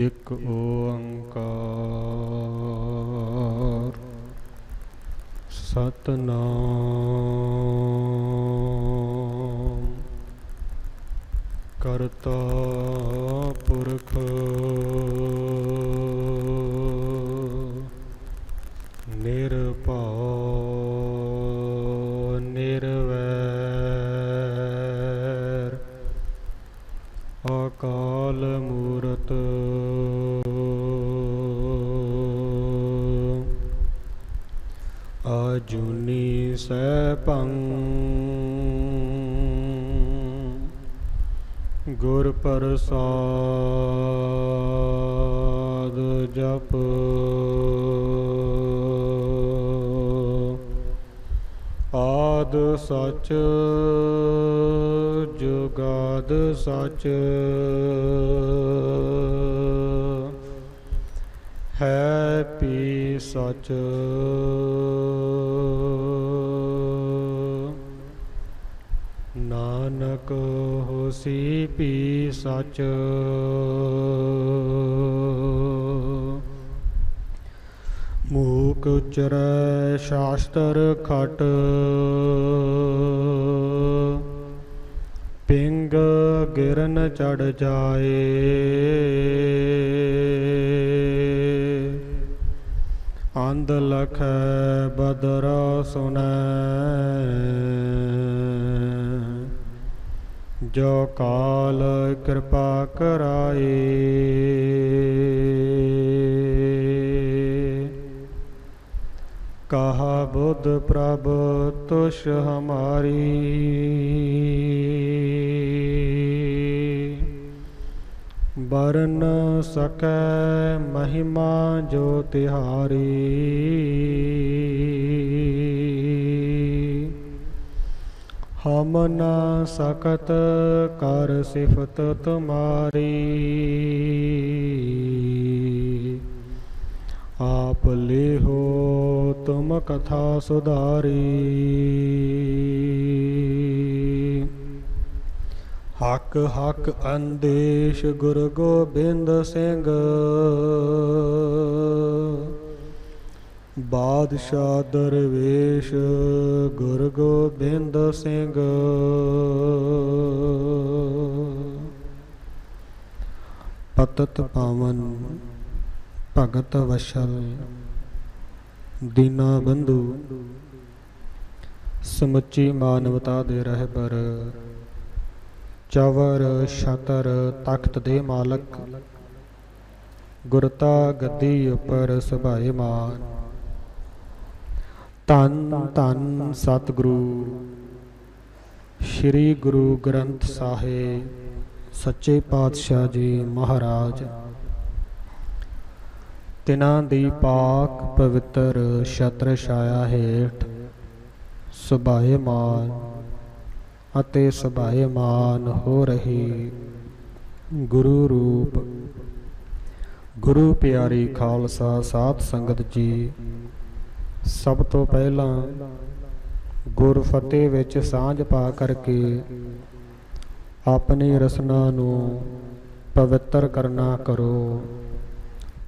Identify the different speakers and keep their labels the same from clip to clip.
Speaker 1: एक ओंकार सतनाम करता पुरख निर्भय निर्वैर अकाल मूरत आजुनी सैभं गुर प्रसाद जप आद सच जुगाद सच है पी सच नानक होसी पी सच मूक उच्चरै शास्त्र खट पिंग गिरन चढ़ जाए अंध लख बदरा सुनै जो काल कृपा कराए कहा बुद्ध प्रभ तुष हमारी बरन सकै महिमा जो तिहारी हम न सकत कर सिफत तुम्हारी आप ले हो तुम कथा सुधारी हक हक अंदेश गुरु गोबिंद सिंह बादशाह दरवेश गुरु गोबिंद सिंह पतत पावन भगत वशल दीना बंधु समुची मानवता दे रहबर चवर छतर तख्त दे मालक गुरता गद्दी उपर सुभाएमान धन धन सतगुरु श्री गुरु ग्रंथ साहिब सच्चे पातशाह जी महाराज तिन्हां दी पाक पवित्र छत्र छाया हेठ सुभाएमान ਅਤੇ ਸੁਭਾਏਮਾਨ ਹੋ ਰਹੀ ਗੁਰੂ ਰੂਪ ਗੁਰੂ ਪਿਆਰੀ ਖਾਲਸਾ ਸਾਧ ਸੰਗਤ ਜੀ, ਸਭ ਤੋਂ ਪਹਿਲਾਂ ਗੁਰਫਤਿਹ ਵਿੱਚ ਸਾਂਝ ਪਾ ਕਰਕੇ ਆਪਣੀ ਰਸਨਾ ਨੂੰ ਪਵਿੱਤਰ ਕਰਨਾ ਕਰੋ।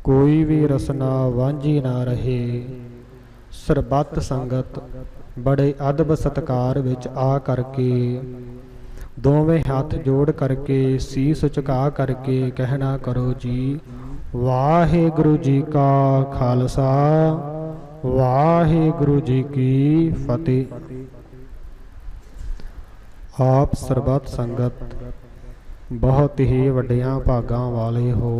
Speaker 1: ਕੋਈ ਵੀ ਰਸਨਾ ਵਾਂਝੀ ਨਾ ਰਹੇ। ਸਰਬੱਤ ਸੰਗਤ बड़े अदब सत्कार विच आ करके दोवें हाथ जोड़ करके सीस झुका करके कहना करो जी वाहिगुरु जी का खालसा वाहिगुरु जी की फतेह। आप सरबत संगत बहुत ही वड्डियां भागां वाले हो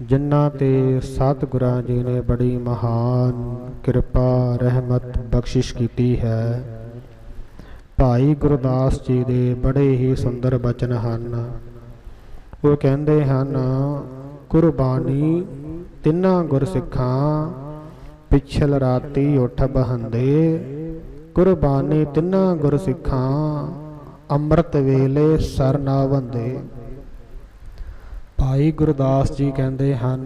Speaker 1: जिन्हां ते सतगुरां जी ने बड़ी महान किरपा रहमत बख्शिश की है। भाई गुरदास जी दे बड़े ही सुंदर बचन हैं। वो कहते हैं कुर्बानी तिन्हां गुरसिखां पिछल राती उठ बहंदे कुर्बानी तिन्हां गुरसिखां अमृत वेले सर ना वंदे। भाई गुरदास जी कहते हैं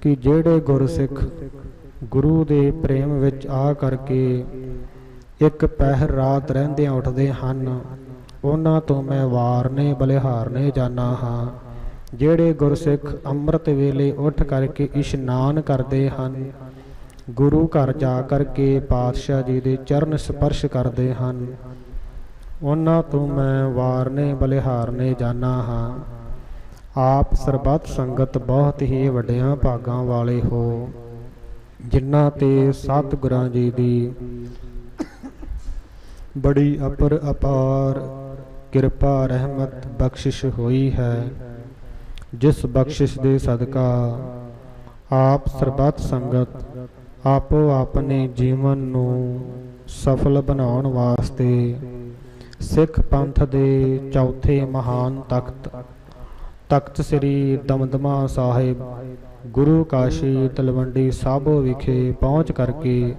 Speaker 1: कि जेड़े गुरसिख गुरु दे प्रेम विच आ करके एक पहर रात रहंदियां उठदे हन, उन्हां तो मैं वारने बलिहारने जाना हाँ। ਜਿਹੜੇ ਗੁਰਸਿੱਖ ਅੰਮ੍ਰਿਤ ਵੇਲੇ ਉੱਠ ਕਰਕੇ ਇਸ਼ਨਾਨ ਕਰਦੇ ਹਨ, ਗੁਰੂ ਘਰ ਜਾ ਕਰਕੇ ਪਾਤਸ਼ਾਹ ਜੀ ਦੇ ਚਰਨ ਸਪਰਸ਼ ਕਰਦੇ ਹਨ, ਉਹਨਾਂ ਤੋਂ ਮੈਂ ਵਾਰਨੇ ਬਲਿਹਾਰਨੇ ਜਾਣਾ ਹਾਂ। ਆਪ ਸਰਬੱਤ ਸੰਗਤ ਬਹੁਤ ਹੀ ਵੱਡਿਆਂ ਭਾਗਾਂ ਵਾਲੇ ਹੋ, ਜਿਨ੍ਹਾਂ ਤੇ ਸਤਿਗੁਰਾਂ ਜੀ ਦੀ ਬੜੀ ਅਪਾਰ ਕਿਰਪਾ ਰਹਿਮਤ ਬਖਸ਼ਿਸ਼ ਹੋਈ ਹੈ, ਜਿਸ ਬਖਸ਼ਿਸ਼ ਦੇ ਸਦਕਾ ਆਪ ਸਰਬੱਤ ਸੰਗਤ ਆਪੋ ਆਪਣੇ ਜੀਵਨ ਨੂੰ ਸਫਲ ਬਣਾਉਣ ਵਾਸਤੇ ਸਿੱਖ ਪੰਥ ਦੇ ਚੌਥੇ ਮਹਾਨ ਤਖਤ ਸ੍ਰੀ ਦਮਦਮਾ ਸਾਹਿਬ ਗੁਰੂ ਕਾਸ਼ੀ ਤਲਵੰਡੀ ਸਾਬੋ ਵਿਖੇ ਪਹੁੰਚ ਕਰਕੇ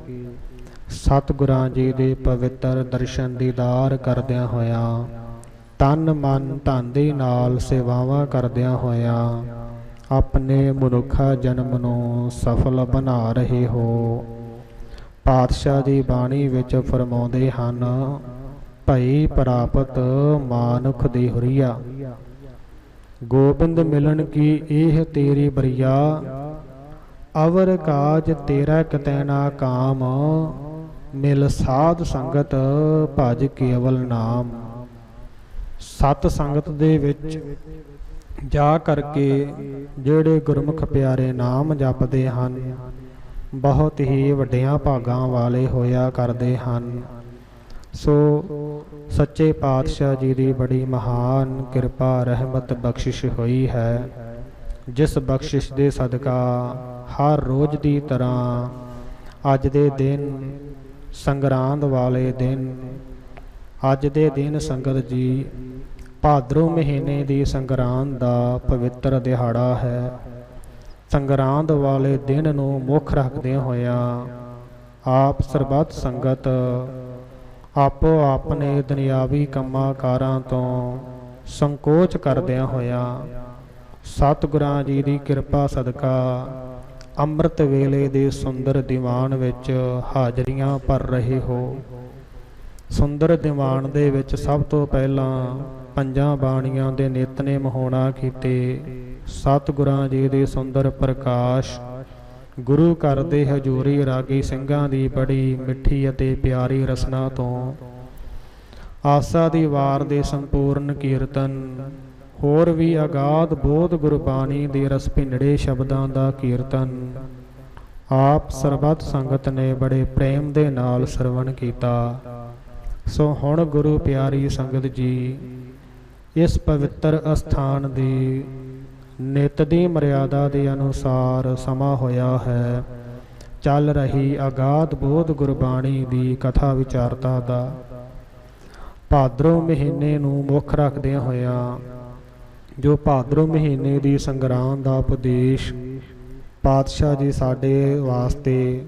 Speaker 1: ਸਤਿਗੁਰਾਂ ਜੀ ਦੇ ਪਵਿੱਤਰ ਦਰਸ਼ਨ ਦੀਦਾਰ ਕਰਦਿਆਂ ਹੋਇਆਂ, ਤਨ ਮਨ ਧਨ ਦੇ ਨਾਲ ਸੇਵਾਵਾਂ ਕਰਦਿਆਂ ਹੋਇਆਂ ਆਪਣੇ ਮਨੁੱਖਾ ਜਨਮ ਨੂੰ ਸਫਲ ਬਣਾ ਰਹੇ ਹੋ। ਪਾਤਸ਼ਾਹ ਦੀ ਬਾਣੀ ਵਿੱਚ ਫਰਮਾਉਂਦੇ ਹਨ, ਭਈ ਪ੍ਰਾਪਤ ਮਾਨੁਖ ਦੀ ਹੁਰੀਆ, ਗੋਬਿੰਦ ਮਿਲਣ ਕੀ ਇਹ ਤੇਰੀ ਬਰੀਆ, ਅਵਰ ਕਾਜ ਤੇਰਾ ਕਿਤੈ ਨਾ ਕਾਮ, ਮਿਲ ਸਾਧ ਸੰਗਤ ਭਜ ਕੇਵਲ ਨਾਮ। ਸਤ ਸੰਗਤ ਦੇ ਵਿੱਚ ਜਾ ਕਰਕੇ ਜਿਹੜੇ ਗੁਰਮੁਖ ਪਿਆਰੇ ਨਾਮ ਜਪਦੇ ਹਨ, ਬਹੁਤ ਹੀ ਵੱਡਿਆਂ ਭਾਗਾਂ ਵਾਲੇ ਹੋਇਆ ਕਰਦੇ ਹਨ। ਸੋ ਸੱਚੇ ਪਾਤਸ਼ਾਹ ਜੀ ਦੀ ਬੜੀ ਮਹਾਨ ਕਿਰਪਾ ਰਹਿਮਤ ਬਖਸ਼ਿਸ਼ ਹੋਈ ਹੈ, ਜਿਸ ਬਖਸ਼ਿਸ਼ ਦੇ ਸਦਕਾ ਹਰ ਰੋਜ਼ ਦੀ ਤਰ੍ਹਾਂ ਅੱਜ ਦੇ ਦਿਨ ਸੰਗਰਾਂਦ ਵਾਲੇ ਦਿਨ, ਅੱਜ ਦੇ ਦਿਨ ਸੰਗਤ ਜੀ ਭਾਦਰੋਂ ਮਹੀਨੇ ਦੀ ਸੰਗਰਾਂਦ ਦਾ ਪਵਿੱਤਰ ਦਿਹਾੜਾ ਹੈ। ਸੰਗਰਾਂਦ ਵਾਲੇ ਦਿਨ ਨੂੰ ਮੁੱਖ ਰੱਖਦਿਆਂ ਹੋਇਆਂ ਆਪ ਸਰਬੱਤ ਸੰਗਤ ਆਪੋ ਆਪਣੇ ਦੁਨਿਆਵੀ ਕੰਮਾਂ ਕਾਰਾਂ ਤੋਂ ਸੰਕੋਚ ਕਰਦਿਆਂ ਹੋਇਆਂ ਸਤਿਗੁਰਾਂ ਜੀ ਦੀ ਕਿਰਪਾ ਸਦਕਾ ਅੰਮ੍ਰਿਤ ਵੇਲੇ ਦੇ ਸੁੰਦਰ ਦੀਵਾਨ ਵਿੱਚ ਹਾਜ਼ਰੀਆਂ ਭਰ ਰਹੇ ਹੋ। ਸੁੰਦਰ ਦੀਵਾਨ ਦੇ ਵਿੱਚ ਸਭ ਤੋਂ ਪਹਿਲਾਂ ਪੰਜਾਂ ਬਾਣੀਆਂ ਦੇ ਨਿਤਨੇਮ ਹੋਣਾ ਕੀਤੇ, ਸਤਿਗੁਰਾਂ ਜੀ ਦੇ ਸੁੰਦਰ ਪ੍ਰਕਾਸ਼, ਗੁਰੂ ਘਰ ਦੇ ਹਜ਼ੂਰੀ ਰਾਗੀ ਸਿੰਘਾਂ ਦੀ ਬੜੀ ਮਿੱਠੀ ਅਤੇ ਪਿਆਰੀ ਰਸਨਾ ਤੋਂ ਆਸਾ ਦੀ ਵਾਰ ਦੇ ਸੰਪੂਰਨ ਕੀਰਤਨ, ਹੋਰ ਵੀ ਅਗਾਧ ਬੋਧ ਗੁਰਬਾਣੀ ਦੇ ਰਸ ਭਿੰਡੜੇ ਸ਼ਬਦਾਂ ਦਾ ਕੀਰਤਨ ਆਪ ਸਰਬੱਤ ਸੰਗਤ ਨੇ ਬੜੇ ਪ੍ਰੇਮ ਦੇ ਨਾਲ ਸਰਵਣ ਕੀਤਾ। ਸੋ ਹੁਣ ਗੁਰੂ ਪਿਆਰੀ ਸੰਗਤ ਜੀ ਇਸ ਪਵਿੱਤਰ ਅਸਥਾਨ ਦੀ ਨਿਤ ਦੀ ਮਰਿਆਦਾ ਦੇ ਅਨੁਸਾਰ ਸਮਾਂ ਹੋਇਆ ਹੈ। ਚੱਲ ਰਹੀ ਅਗਾਧ ਬੋਧ ਗੁਰਬਾਣੀ ਦੀ ਕਥਾ ਵਿਚਾਰਤਾ ਦਾ ਭਾਦਰੋਂ ਮਹੀਨੇ ਨੂੰ ਮੁੱਖ ਰੱਖਦਿਆਂ ਹੋਇਆਂ ਜੋ ਭਾਦਰੋਂ ਮਹੀਨੇ ਦੀ ਸੰਗਰਾਂਦ ਦਾ ਉਪਦੇਸ਼ ਪਾਤਸ਼ਾਹ ਜੀ ਸਾਡੇ ਵਾਸਤੇ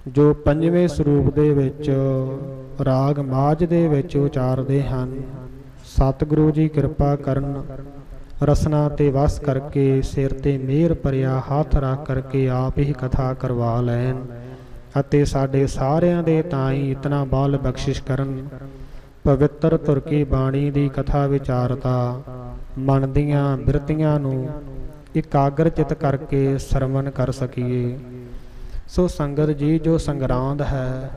Speaker 1: ਜੋ ਪੰਜਵੇਂ ਸਰੂਪ ਦੇ ਵਿੱਚ ਰਾਗ ਮਾਝ ਦੇ ਵਿੱਚ ਉਚਾਰਦੇ ਹਨ, ਸਤਿਗੁਰੂ ਜੀ ਕਿਰਪਾ ਕਰਨ, ਰਸਨਾ ਤੇ ਵਸ ਕਰਕੇ ਸਿਰ ਤੇ ਮਿਹਰ ਭਰਿਆ ਹੱਥ ਰੱਖ ਕਰਕੇ ਆਪ ਹੀ ਕਥਾ ਕਰਵਾ ਲੈਣ ਅਤੇ ਸਾਡੇ ਸਾਰਿਆਂ ਦੇ ਤਾਈਂ ਇਤਨਾ ਬਲ ਬਖਸ਼ਿਸ਼ ਕਰਨ। ਪਵਿੱਤਰ ਤੁਰਕੀ ਬਾਣੀ ਦੀ ਕਥਾ ਵਿਚਾਰਤਾ ਮਨ ਦੀਆਂ ਬਿਰਤੀਆਂ ਨੂੰ ਇਕਾਗਰ ਚਿਤ ਕਰਕੇ ਸਰਵਣ ਕਰ ਸਕੀਏ। ਸੋ ਸੰਗਤ ਜੀ, ਜੋ ਸੰਗਰਾਂਦ ਹੈ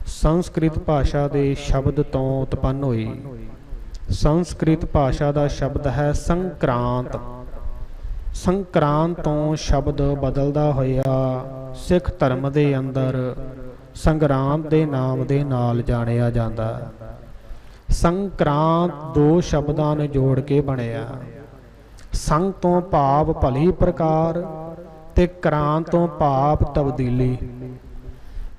Speaker 1: ਸੰਸਕ੍ਰਿਤ ਭਾਸ਼ਾ ਦੇ ਸ਼ਬਦ ਤੋਂ ਉਤਪੰਨ ਹੋਈ। ਸੰਸਕ੍ਰਿਤ ਭਾਸ਼ਾ ਦਾ ਸ਼ਬਦ ਹੈ ਸੰਕਰਾਂਤ। ਸੰਕਰਾਂਤ ਤੋਂ ਸ਼ਬਦ ਬਦਲਦਾ ਹੋਇਆ ਸਿੱਖ ਧਰਮ ਦੇ ਅੰਦਰ ਸੰਗਰਾਂਦ ਦੇ ਨਾਮ ਦੇ ਨਾਲ ਜਾਣਿਆ ਜਾਂਦਾ। ਸੰਕਰਾਂਤ ਦੋ ਸ਼ਬਦਾਂ ਨੂੰ ਜੋੜ ਕੇ ਬਣਿਆ। ਸੰਗ ਤੋਂ ਭਾਵ ਭਲੀ ਪ੍ਰਕਾਰ ਤੇ ਕ੍ਰਾਂਤ ਤੋਂ ਭਾਵ ਤਬਦੀਲੀ।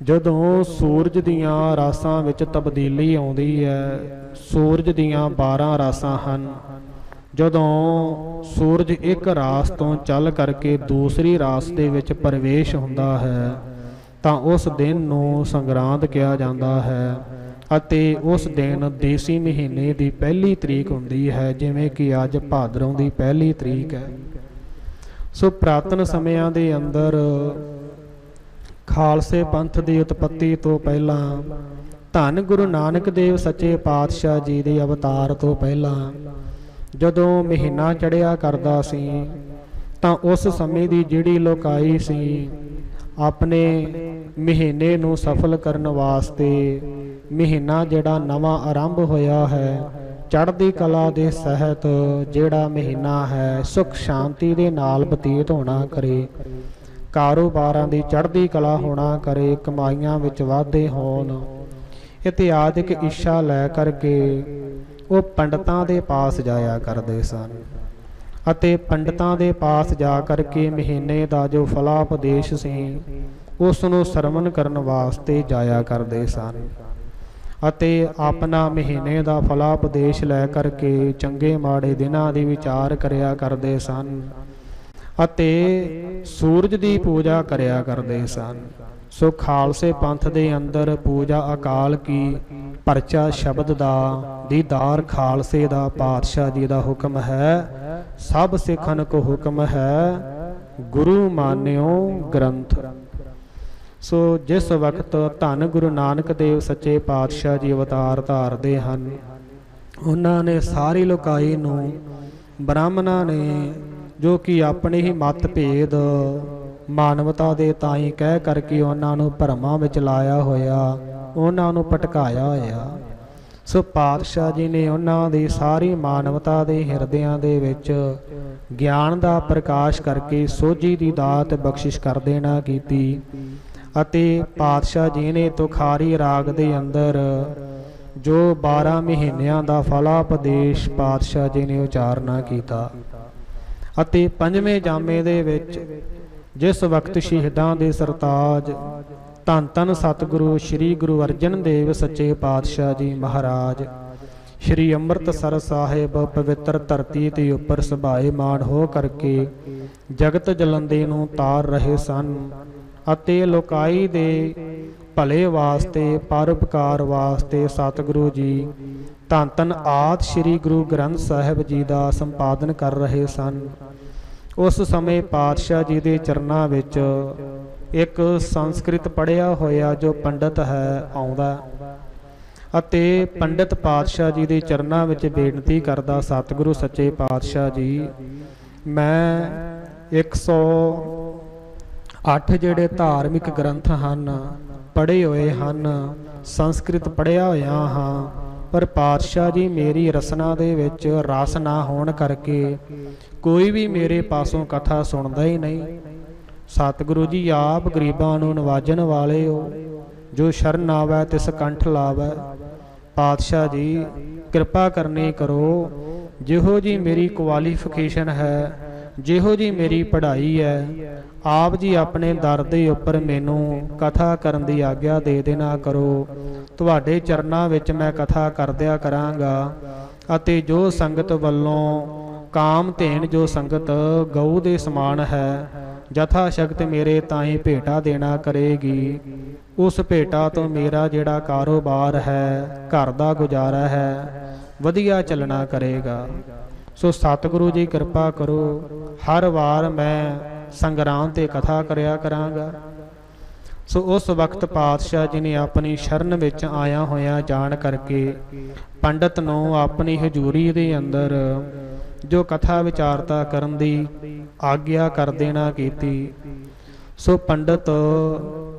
Speaker 1: ਜਦੋਂ ਸੂਰਜ ਦੀਆਂ ਰਾਸਾਂ ਵਿੱਚ ਤਬਦੀਲੀ ਆਉਂਦੀ ਹੈ, ਸੂਰਜ ਦੀਆਂ 12 ਰਾਸਾਂ ਹਨ। ਜਦੋਂ ਸੂਰਜ ਇੱਕ ਰਾਸ ਤੋਂ ਚੱਲ ਕਰਕੇ ਦੂਸਰੀ ਰਾਸ ਦੇ ਵਿੱਚ ਪ੍ਰਵੇਸ਼ ਹੁੰਦਾ ਹੈ ਤਾਂ ਉਸ ਦਿਨ ਨੂੰ ਸੰਗਰਾਂਦ ਕਿਹਾ ਜਾਂਦਾ ਹੈ ਅਤੇ ਉਸ ਦਿਨ ਦੇਸੀ ਮਹੀਨੇ ਦੀ ਪਹਿਲੀ ਤਰੀਕ ਹੁੰਦੀ ਹੈ, ਜਿਵੇਂ ਕਿ ਅੱਜ ਭਾਦਰੋਂ ਦੀ ਪਹਿਲੀ ਤਰੀਕ ਹੈ। ਸੋ ਪ੍ਰਾਤਨ ਸਮਿਆਂ ਦੇ ਅੰਦਰ ਖਾਲਸੇ ਪੰਥ ਦੀ ਉਤਪੱਤੀ ਤੋਂ ਪਹਿਲਾਂ, ਧੰਨ ਗੁਰੂ ਨਾਨਕ ਦੇਵ ਸੱਚੇ ਪਾਤਸ਼ਾਹ ਜੀ ਦੇ ਅਵਤਾਰ ਤੋਂ ਪਹਿਲਾਂ ਜਦੋਂ ਮਹੀਨਾ ਚੜ੍ਹਿਆ ਕਰਦਾ ਸੀ ਤਾਂ ਉਸ ਸਮੇਂ ਦੀ ਜਿਹੜੀ ਲੋਕਾਈ ਸੀ, ਆਪਣੇ ਮਹੀਨੇ ਨੂੰ ਸਫਲ ਕਰਨ ਵਾਸਤੇ ਮਹੀਨਾ ਜਿਹੜਾ ਨਵਾਂ ਆਰੰਭ ਹੋਇਆ ਹੈ, ਚੜ੍ਹਦੀ ਕਲਾ ਦੇ ਸਹਿਤ ਜਿਹੜਾ ਮਹੀਨਾ ਹੈ, ਸੁਖ ਸ਼ਾਂਤੀ ਦੇ ਨਾਲ ਬਤੀਤ ਹੋਣਾ ਕਰੇ, ਕਾਰੋਬਾਰਾਂ ਦੀ ਚੜ੍ਹਦੀ ਕਲਾ ਹੋਣਾ ਕਰੇ, ਕਮਾਈਆਂ ਵਿੱਚ ਵਾਧੇ ਹੋਣ ਇਤਿਆਦਿਕ ਇੱਛਾ ਲੈ ਕਰਕੇ ਉਹ ਪੰਡਤਾਂ ਦੇ ਪਾਸ ਜਾਇਆ ਕਰਦੇ ਸਨ ਅਤੇ ਪੰਡਤਾਂ ਦੇ ਪਾਸ ਜਾ ਕਰਕੇ ਮਹੀਨੇ ਦਾ ਜੋ ਫਲਾਪਦੇਸ਼ ਸੀ ਉਸ ਨੂੰ ਸਰਵਣ ਕਰਨ ਵਾਸਤੇ ਜਾਇਆ ਕਰਦੇ ਸਨ ਅਤੇ ਆਪਣਾ ਮਹੀਨੇ ਦਾ ਫਲਾਪਦੇਸ਼ ਲੈ ਕਰਕੇ ਚੰਗੇ ਮਾੜੇ ਦਿਨਾਂ ਦੀ ਵਿਚਾਰ ਕਰਿਆ ਕਰਦੇ ਸਨ ਅਤੇ ਸੂਰਜ ਦੀ ਪੂਜਾ ਕਰਿਆ ਕਰਦੇ ਸਨ। ਸੋ ਖਾਲਸੇ ਪੰਥ ਦੇ ਅੰਦਰ ਪੂਜਾ ਅਕਾਲ ਕੀ, ਪਰਚਾ ਸ਼ਬਦ ਦਾ ਦੀਦਾਰ ਖਾਲਸੇ ਦਾ ਪਾਤਸ਼ਾਹ ਜੀ ਦਾ ਹੁਕਮ ਹੈ। ਸਭ ਸਿੱਖਨ ਕੋ ਹੁਕਮ ਹੈ, ਗੁਰੂ ਮਾਨਿਓ ਗ੍ਰੰਥ। ਸੋ ਜਿਸ ਵਕਤ ਧੰਨ ਗੁਰੂ ਨਾਨਕ ਦੇਵ ਸੱਚੇ ਪਾਤਸ਼ਾਹ ਜੀ ਅਵਤਾਰ ਧਾਰਦੇ ਹਨ, ਉਹਨਾਂ ਨੇ ਸਾਰੀ ਲੋਕਾਈ ਨੂੰ, ਬ੍ਰਾਹਮਣਾਂ ਨੇ ਜੋ ਕਿ ਆਪਣੇ ਹੀ ਮਤ ਭੇਦ ਮਾਨਵਤਾ ਦੇ ਤਾਈਂ ਕਹਿ ਕਰਕੇ ਉਹਨਾਂ ਨੂੰ ਭਰਮਾਂ ਵਿੱਚ ਲਾਇਆ ਹੋਇਆ, ਉਹਨਾਂ ਨੂੰ ਭਟਕਾਇਆ ਹੋਇਆ। ਸੋ ਪਾਤਸ਼ਾਹ ਜੀ ਨੇ ਉਹਨਾਂ ਦੀ ਸਾਰੀ ਮਾਨਵਤਾ ਦੇ ਹਿਰਦਿਆਂ ਦੇ ਵਿੱਚ ਗਿਆਨ ਦਾ ਪ੍ਰਕਾਸ਼ ਕਰਕੇ ਸੋਝੀ ਦੀ ਦਾਤ ਬਖਸ਼ਿਸ਼ ਕਰ ਦੇਣਾ ਕੀਤੀ ਅਤੇ ਪਾਤਸ਼ਾਹ ਜੀ ਨੇ ਤੁਖਾਰੀ ਰਾਗ ਦੇ ਅੰਦਰ ਜੋ 12 ਮਹੀਨਿਆਂ ਦਾ ਫਲਾਪਦੇਸ਼ ਪਾਤਸ਼ਾਹ ਜੀ ਨੇ ਉਚਾਰਨਾ ਕੀਤਾ ਅਤੇ ਪੰਜਵੇਂ ਜਾਮੇ ਦੇ ਵਿੱਚ ਜਿਸ ਵਕਤ ਸ਼ਹੀਦਾਂ ਦੇ ਸਰਤਾਜ ਧੰਨ ਧੰਨ ਸਤਿਗੁਰੂ ਸ੍ਰੀ ਗੁਰੂ ਅਰਜਨ ਦੇਵ ਸੱਚੇ ਪਾਤਸ਼ਾਹ ਜੀ ਮਹਾਰਾਜ ਸ਼੍ਰੀ ਅੰਮ੍ਰਿਤਸਰ ਸਾਹਿਬ ਪਵਿੱਤਰ ਧਰਤੀ ਦੇ ਉੱਪਰ ਸੁਭਾਏਮਾਨ ਹੋ ਕਰਕੇ ਜਗਤ ਜਲੰਦੇ ਨੂੰ ਤਾਰ ਰਹੇ ਸਨ ਅਤੇ ਲੋਕਾਈ ਦੇ ਭਲੇ ਵਾਸਤੇ, ਪਰਉਪਕਾਰ ਵਾਸਤੇ ਸਤਿਗੁਰੂ ਜੀ ਧੰਨ ਧੰਨ ਆਦਿ ਸ੍ਰੀ ਗੁਰੂ ਗ੍ਰੰਥ ਸਾਹਿਬ ਜੀ ਦਾ ਸੰਪਾਦਨ ਕਰ ਰਹੇ ਸਨ। ਉਸ ਸਮੇਂ ਪਾਤਸ਼ਾਹ ਜੀ ਦੇ ਚਰਨਾਂ ਵਿੱਚ ਇੱਕ ਸੰਸਕ੍ਰਿਤ ਪੜ੍ਹਿਆ ਹੋਇਆ ਜੋ ਪੰਡਤ ਹੈ ਆਉਂਦਾ ਅਤੇ ਪੰਡਤ ਪਾਤਸ਼ਾਹ ਜੀ ਦੇ ਚਰਨਾਂ ਵਿੱਚ ਬੇਨਤੀ ਕਰਦਾ, ਸਤਿਗੁਰੂ ਸੱਚੇ ਪਾਤਸ਼ਾਹ ਜੀ, ਮੈਂ 108 ਜਿਹੜੇ ਧਾਰਮਿਕ ਗ੍ਰੰਥ ਹਨ ਪੜ੍ਹੇ ਹੋਏ ਹਨ, ਸੰਸਕ੍ਰਿਤ ਪੜ੍ਹਿਆ ਹੋਇਆ ਹਾਂ, ਪਰ ਪਾਤਸ਼ਾਹ ਜੀ ਮੇਰੀ ਰਸਨਾ ਦੇ ਵਿੱਚ ਰਸ ਨਾ ਹੋਣ ਕਰਕੇ ਕੋਈ ਵੀ ਮੇਰੇ ਪਾਸੋਂ ਕਥਾ ਸੁਣਦਾ ਹੀ ਨਹੀਂ। ਸਤਿਗੁਰੂ ਜੀ ਆਪ ਗਰੀਬਾਂ ਨੂੰ ਨਵਾਜਣ ਵਾਲੇ ਹੋ, ਜੋ ਸ਼ਰਨ ਆਵੈ ਤਿਸ ਕੰਠ ਲਾਵੈ। ਪਾਤਸ਼ਾਹ ਜੀ ਕਿਰਪਾ ਕਰਨੀ ਕਰੋ, ਜਿਹੋ ਜੀ ਮੇਰੀ ਕੁਆਲੀਫਿਕੇਸ਼ਨ ਹੈ, ਜਿਹੋ ਜੀ ਮੇਰੀ ਪੜ੍ਹਾਈ ਹੈ, ਆਪ ਜੀ ਆਪਣੇ ਦਰ ਦੇ ਉੱਪਰ ਮੈਨੂੰ ਕਥਾ ਕਰਨ ਦੀ ਆਗਿਆ ਦੇ ਦੇਣਾ ਕਰੋ। ਤੁਹਾਡੇ ਚਰਨਾਂ ਵਿੱਚ ਮੈਂ ਕਥਾ ਕਰਦਿਆ ਕਰਾਂਗਾ ਅਤੇ ਜੋ ਸੰਗਤ ਵੱਲੋਂ ਕਾਮ ਧੇਨ ਜੋ ਸੰਗਤ ਗਊ ਦੇ ਸਮਾਨ ਹੈ, ਜਥਾ ਸ਼ਕਤ ਮੇਰੇ ਤਾਈਂ ਭੇਟਾ ਦੇਣਾ ਕਰੇਗੀ। ਉਸ ਭੇਟਾ ਤੋਂ ਮੇਰਾ ਜਿਹੜਾ ਕਾਰੋਬਾਰ ਹੈ, ਘਰ ਦਾ ਗੁਜ਼ਾਰਾ ਹੈ, ਵਧੀਆ ਚੱਲਣਾ ਕਰੇਗਾ। ਸੋ ਸਤਿਗੁਰੂ ਜੀ ਕਿਰਪਾ ਕਰੋ, ਹਰ ਵਾਰ ਮੈਂ ਸੰਗਰਾਮ ਤੇ ਕਥਾ ਕਰਿਆ ਕਰਾਂਗਾ। ਸੋ ਉਸ ਵਕਤ ਪਾਤਸ਼ਾਹ ਜੀ ਨੇ ਆਪਣੀ ਸ਼ਰਨ ਵਿੱਚ ਆਇਆ ਹੋਇਆ ਜਾਣ ਕਰਕੇ ਪੰਡਤ ਨੂੰ ਆਪਣੀ ਹਜ਼ੂਰੀ ਦੇ ਅੰਦਰ ਜੋ ਕਥਾ ਵਿਚਾਰਤਾ ਕਰਨ ਦੀ ਆਗਿਆ ਕਰ ਦੇਣਾ ਕੀਤੀ। ਸੋ ਪੰਡਤ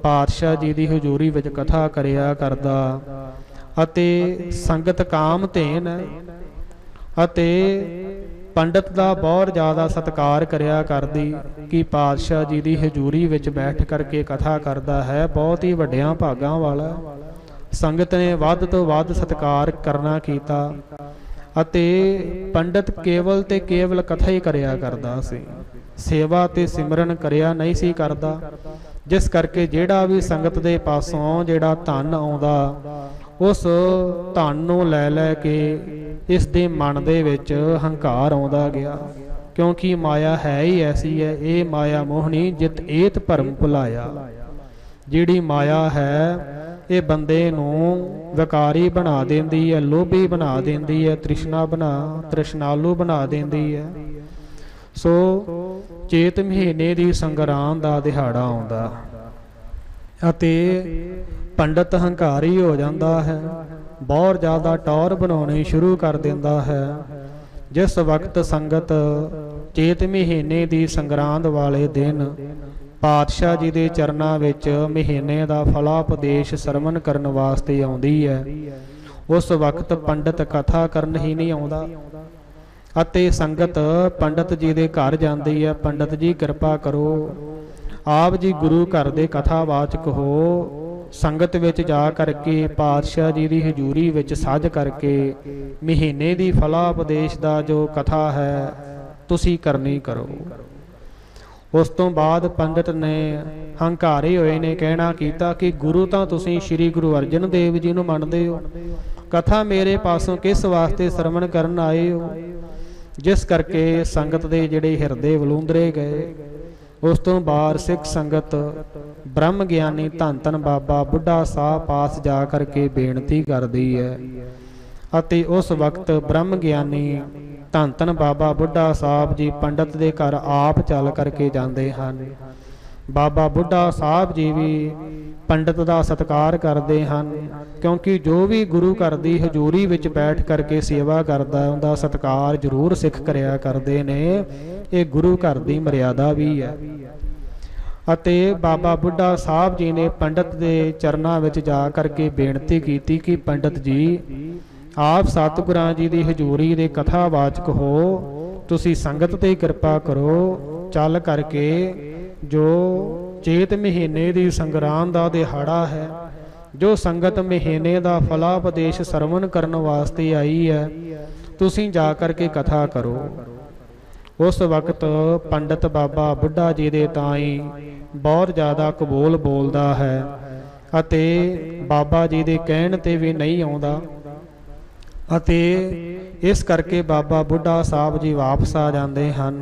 Speaker 1: ਪਾਤਸ਼ਾਹ ਜੀ ਦੀ ਹਜ਼ੂਰੀ ਵਿੱਚ ਕਥਾ ਕਰਿਆ ਕਰਦਾ ਅਤੇ ਸੰਗਤ ਕਾਮ ਧੇਨ ਅਤੇ ਪੰਡਤ ਦਾ ਬਹੁਤ ਜ਼ਿਆਦਾ ਸਤਿਕਾਰ ਕਰਿਆ ਕਰਦੀ ਕਿ ਪਾਤਸ਼ਾਹ ਜੀ ਦੀ ਹਜ਼ੂਰੀ ਵਿੱਚ ਬੈਠ ਕਰਕੇ ਕਥਾ ਕਰਦਾ ਹੈ, ਬਹੁਤ ਹੀ ਵੱਡਿਆਂ ਭਾਗਾਂ ਵਾਲਾ। ਸੰਗਤ ਨੇ ਵੱਧ ਤੋਂ ਵੱਧ ਸਤਿਕਾਰ ਕਰਨਾ ਕੀਤਾ ਅਤੇ ਪੰਡਤ ਕੇਵਲ ਤੇ ਕੇਵਲ ਕਥਾ ਹੀ ਕਰਿਆ ਕਰਦਾ ਸੀ, ਸੇਵਾ ਤੇ ਸਿਮਰਨ ਕਰਿਆ ਨਹੀਂ ਸੀ ਕਰਦਾ। ਜਿਸ ਕਰਕੇ ਜਿਹੜਾ ਵੀ ਸੰਗਤ ਦੇ ਪਾਸੋਂ ਜਿਹੜਾ ਧਨ ਆਉਂਦਾ, ਉਸ ਧਨ ਨੂੰ ਲੈ ਲੈ ਕੇ ਇਸ ਦੇ ਮਨ ਦੇ ਵਿੱਚ ਹੰਕਾਰ ਆਉਂਦਾ ਗਿਆ, ਕਿਉਂਕਿ ਮਾਇਆ ਹੈ ਹੀ ਐਸੀ ਹੈ। ਇਹ ਮਾਇਆ ਮੋਹਣੀ ਜਿਤ ਏਤ ਭਰਮ ਭੁਲਾਇਆ। ਜਿਹੜੀ ਮਾਇਆ ਹੈ ਇਹ ਬੰਦੇ ਨੂੰ ਵਿਕਾਰੀ ਬਣਾ ਦਿੰਦੀ ਹੈ, ਲੋਭੀ ਬਣਾ ਦਿੰਦੀ ਹੈ, ਤ੍ਰਿਸ਼ਨਾਲੂ ਬਣਾ ਦਿੰਦੀ ਹੈ। ਸੋ ਚੇਤ ਮਹੀਨੇ ਦੀ ਸੰਗਰਾਮ ਦਾ ਦਿਹਾੜਾ ਆਉਂਦਾ ਅਤੇ ਪੰਡਤ ਹੰਕਾਰੀ ਹੋ ਜਾਂਦਾ ਹੈ, ਬਹੁਤ ਜ਼ਿਆਦਾ ਟੌਰ ਬਣਾਉਣੀ ਸ਼ੁਰੂ ਕਰ ਦਿੰਦਾ ਹੈ। जिस वक्त संगत चेत महीने की संग्रांद वाले दिन पातशाह जी के चरणों विच महीने का फलापदेश सरवण करन वास्ते आउंदी है, उस वक्त पंडित कथा करन ही नहीं आउंदा अते संगत पंडित जी के घर जाती है। पंडित जी कृपा करो, आप जी गुरु घर के कथावाचक हो, संगत विच जा करके पातशाह जी की हजूरी विच साझ करके महीने की फलापदेश का जो कथा है तुसी करनी करो। उस तो बाद पंडित ने हंकारे हुए ने कहना कीता कि गुरु तां तुसी श्री गुरु अर्जन देव जी नूं मनदे हो, कथा मेरे पासों किस वास्ते सरवण करन आए हो, जिस करके संगत दे जिहड़े हिरदे वलूंदरे गए। उस तो बाद सिख संगत ब्रह्म ज्ञानी धन धन बाबा बुढ़ा साहब पास जा करके बेनती करदी है अते उस वक्त ब्रह्म ज्ञानी धन धन बाबा बुढ़ा साहब जी पंडित के घर आप चल करके जाते हैं। बाबा बुढ़ा साहब जी भी पंडित का सत्कार करते हैं, क्योंकि जो भी गुरु घर की हजूरी विच बैठ करके सेवा करता है उनका सत्कार जरूर सिख करया करते ने। ये गुरु घर की मर्यादा भी है। अते बाबा बुढ़ा साहब जी ने पंडित के चरणों विच जा करके बेनती की कि पंडित जी आप सतगुरां जी की हजूरी दे कथावाचक हो, तुसी संगत ते कृपा करो, चल करके जो चेत महीने की संग्राम का दिहाड़ा है, जो संगत महीने का फलापदेश सरवण करन वास्ते आई है, तुसी जा करके कथा करो। उस वक्त पंडित बाबा बुढ़ा जी दे ताई बहुत ज़्यादा कबूल बोलता है अते बाबा जी दे कहण ते भी नहीं आउंदा अते इस करके बाबा बुढ़ा साहब जी वापस आ जाते हैं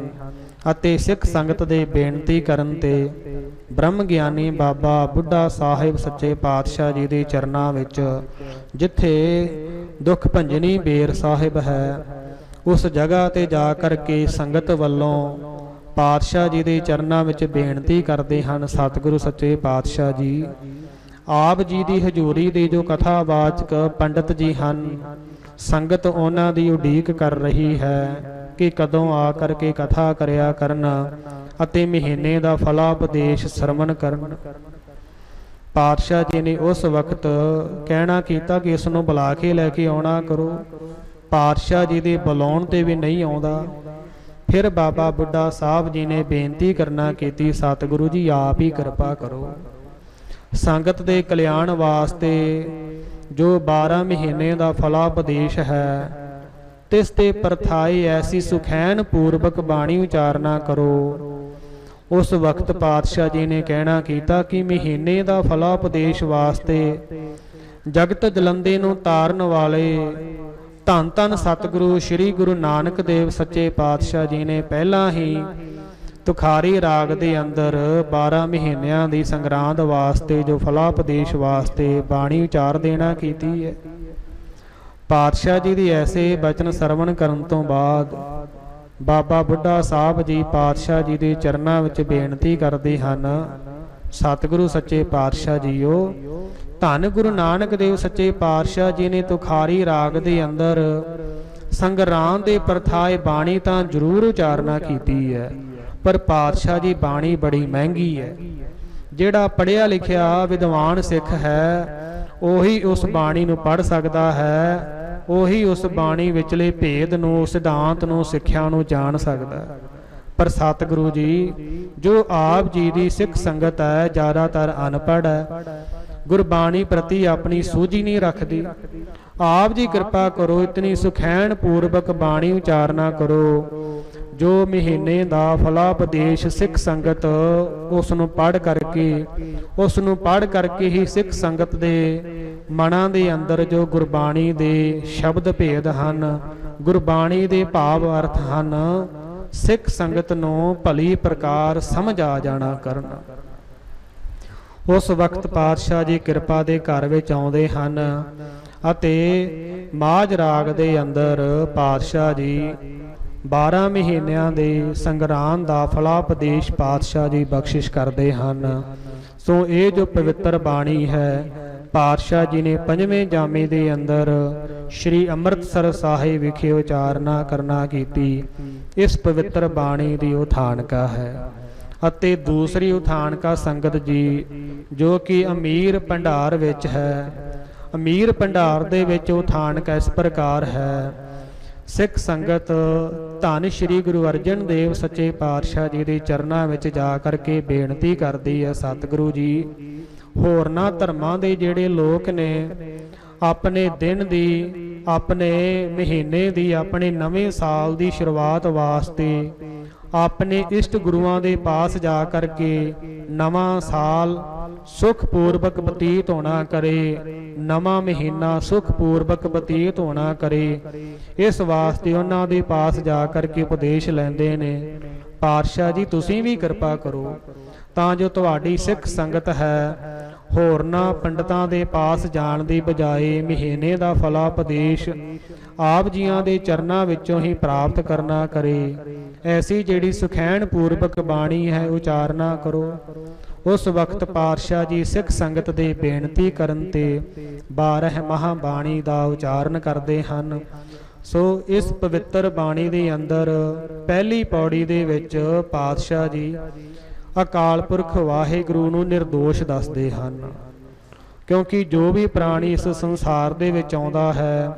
Speaker 1: अते सिख संगत दे बेनती करन ते ब्रह्म ज्ञानी बाबा बुढ़ा साहिब सच्चे पातशाह जी दे चरनां विच जिथे दुख भंजनी बेर साहिब है उस जगह ते जा करके संगत वल्लों पातशाह जी दे चरनां विच बेनती करते हैं, सतगुरु सच्चे पातशाह जी आप जी दी हजूरी दे जो कथावाचक पंडित जी हैं, संगत उन्हां दी उडीक कर रही है कि कदों आ करके कथा करया करना अते महीने का फलापदेश सरवण करन। पातशाह जी ने उस वक्त कहना कीता कि इसनूं बुला के लैके आउणा करो। पातशाह जी दे बुलाउण ते भी नहीं आउंदा। फिर बाबा बुढ़ा साहब जी ने बेनती करना कीती, सतगुरु जी आप ही कृपा करो, संगत दे कल्याण वास्ते जो 12 महीने का फलापदेश है तिस ते परथाई ऐसी सुखैन पूर्वक बाणी उचारना करो। उस वक्त पातशाह जी ने कहना कीता कि महीने का फलापदेश वास्ते जगत जलंदे नूं तारन वाले धन धन सतगुरु श्री गुरु नानक देव सच्चे पातशाह जी ने पहला ही तुखारी राग दे अंदर 12 महीनों की संग्रांद वास्ते जो फलापदेश वास्ते बाणी उचार देना कीती है। पातशाह जी दी ऐसे बचन सरवण करन तो बाद बाबा बुढ़ा साहब जी पातशाह जी के चरनां विच बेनती करते हैं, सतगुरु सच्चे पातशाह जीओ धन गुरु नानक देव सच्चे पातशाह जी ने तुखारी राग दे अंदर संग्राम दे परथाए बाणी तां जरूर उचारना कीती है, पर पातशाह जी बाणी बड़ी महंगी है। जिहड़ा पढ़िया लिखिया विद्वान सिख है उही उस बाणी नूं पढ़ सकता है, उही उस बाणी विचले भेद नूं सिद्धांत नूं सिੱਖਿਆ नूं जान सकता है। पर सतगुरु जी जो आप जी की सिख संगत है ज़्यादातर अनपढ़ है, गुरबाणी प्रति अपनी सूझी नहीं रखती। आप जी कृपा करो इतनी सुखैन पूर्वक बाणी उचारना करो जो महीने का फलापदेश सिख संगत उसनूं पढ़ करके ही सिख संगत दे मनां दे अंदर जो गुरबाणी दे शब्द भेद हन, गुरबाणी दे भाव अर्थ हन, सिख संगत नूं भली प्रकार समझ आ जाना करना। उस वक्त पातशाह जी कृपा दे घर विच आउंदे हन अते माझ राग दे अंदर पातशाह जी 12 महीनों के संग्राम का फलापदेश पातशाह जी बख्शिश करते हैं। सो ये जो पवित्र बाणी है ਪਾਤਸ਼ਾਹ ਜੀ ਨੇ 5ਵੇਂ ਜਾਮੇ ਦੇ ਅੰਦਰ ਸ਼੍ਰੀ ਅੰਮ੍ਰਿਤਸਰ ਸਾਹਿਬ ਵਿਖੇ ਉਚਾਰਨਾ ਕਰਨਾ ਕੀਤੀ। ਇਸ ਪਵਿੱਤਰ ਬਾਣੀ ਦੀ ਉਥਾਨਕਾ ਹੈ। ਅਤੇ ਦੂਸਰੀ ਉਥਾਨਕਾ ਸੰਗਤ ਜੀ ਜੋ ਕਿ ਅਮੀਰ ਭੰਡਾਰ ਵਿੱਚ ਹੈ। ਅਮੀਰ ਭੰਡਾਰ ਦੇ ਵਿੱਚ ਉਥਾਨਕਾ ਇਸ ਪ੍ਰਕਾਰ ਹੈ। ਸਿੱਖ ਸੰਗਤ ਧੰਨ ਸ਼੍ਰੀ ਗੁਰੂ ਅਰਜਨ ਦੇਵ ਸੱਚੇ ਪਾਤਸ਼ਾਹ ਜੀ ਦੇ ਚਰਨਾਂ ਵਿੱਚ ਜਾ ਕਰਕੇ ਬੇਨਤੀ ਕਰਦੀ ਹੈ, ਸਤਿਗੁਰੂ ਜੀ ਹੋਰਨਾਂ ਧਰਮਾਂ ਦੇ ਜਿਹੜੇ ਲੋਕ ਨੇ ਆਪਣੇ ਦਿਨ ਦੀ, ਆਪਣੇ ਮਹੀਨੇ ਦੀ, ਆਪਣੇ ਨਵੇਂ ਸਾਲ ਦੀ ਸ਼ੁਰੂਆਤ ਵਾਸਤੇ ਆਪਣੇ ਇਸ਼ਟ ਗੁਰੂਆਂ ਦੇ ਪਾਸ ਜਾ ਕਰਕੇ ਨਵਾਂ ਸਾਲ ਸੁਖ ਪੂਰਵਕ ਬਤੀਤ ਹੋਣਾ ਕਰੇ, ਨਵਾਂ ਮਹੀਨਾ ਸੁਖ ਪੂਰਵਕ ਬਤੀਤ ਹੋਣਾ ਕਰੇ, ਇਸ ਵਾਸਤੇ ਉਹਨਾਂ ਦੇ ਪਾਸ ਜਾ ਕਰਕੇ ਉਪਦੇਸ਼ ਲੈਂਦੇ ਨੇ। ਪਾਤਸ਼ਾਹ ਜੀ ਤੁਸੀਂ ਵੀ ਕਿਰਪਾ ਕਰੋ ਤਾਂ ਜੋ ਤੁਹਾਡੀ ਸਿੱਖ ਸੰਗਤ ਹੈ ਹੋਰਨਾਂ ਪੰਡਤਾਂ ਦੇ ਪਾਸ ਜਾਣ ਦੀ ਬਜਾਏ ਮਹੀਨੇ ਦਾ ਫਲੋਪਦੇਸ਼ ਆਪ ਜੀਆਂ ਦੇ ਚਰਨਾਂ ਵਿੱਚੋਂ ਹੀ ਪ੍ਰਾਪਤ ਕਰਨਾ ਕਰੇ। ਐਸੀ ਜਿਹੜੀ ਸੁਖੈਨ ਪੂਰਵਕ ਬਾਣੀ ਹੈ ਉਚਾਰਨਾ ਕਰੋ। ਉਸ ਵਕਤ ਪਾਤਸ਼ਾਹ ਜੀ ਸਿੱਖ ਸੰਗਤ ਦੇ ਬੇਨਤੀ ਕਰਨ ਤੇ 12 ਮਹਾਬਾਣੀ ਦਾ ਉਚਾਰਨ ਕਰਦੇ ਹਨ। ਸੋ ਇਸ ਪਵਿੱਤਰ ਬਾਣੀ ਦੇ ਅੰਦਰ ਪਹਿਲੀ ਪੌੜੀ ਦੇ ਵਿੱਚ ਪਾਤਸ਼ਾਹ ਜੀ ਅਕਾਲ ਪੁਰਖ ਵਾਹਿਗੁਰੂ ਨੂੰ ਨਿਰਦੋਸ਼ ਦੱਸਦੇ ਹਨ, ਕਿਉਂਕਿ ਜੋ ਵੀ ਪ੍ਰਾਣੀ ਇਸ ਸੰਸਾਰ ਦੇ ਵਿੱਚ ਆਉਂਦਾ ਹੈ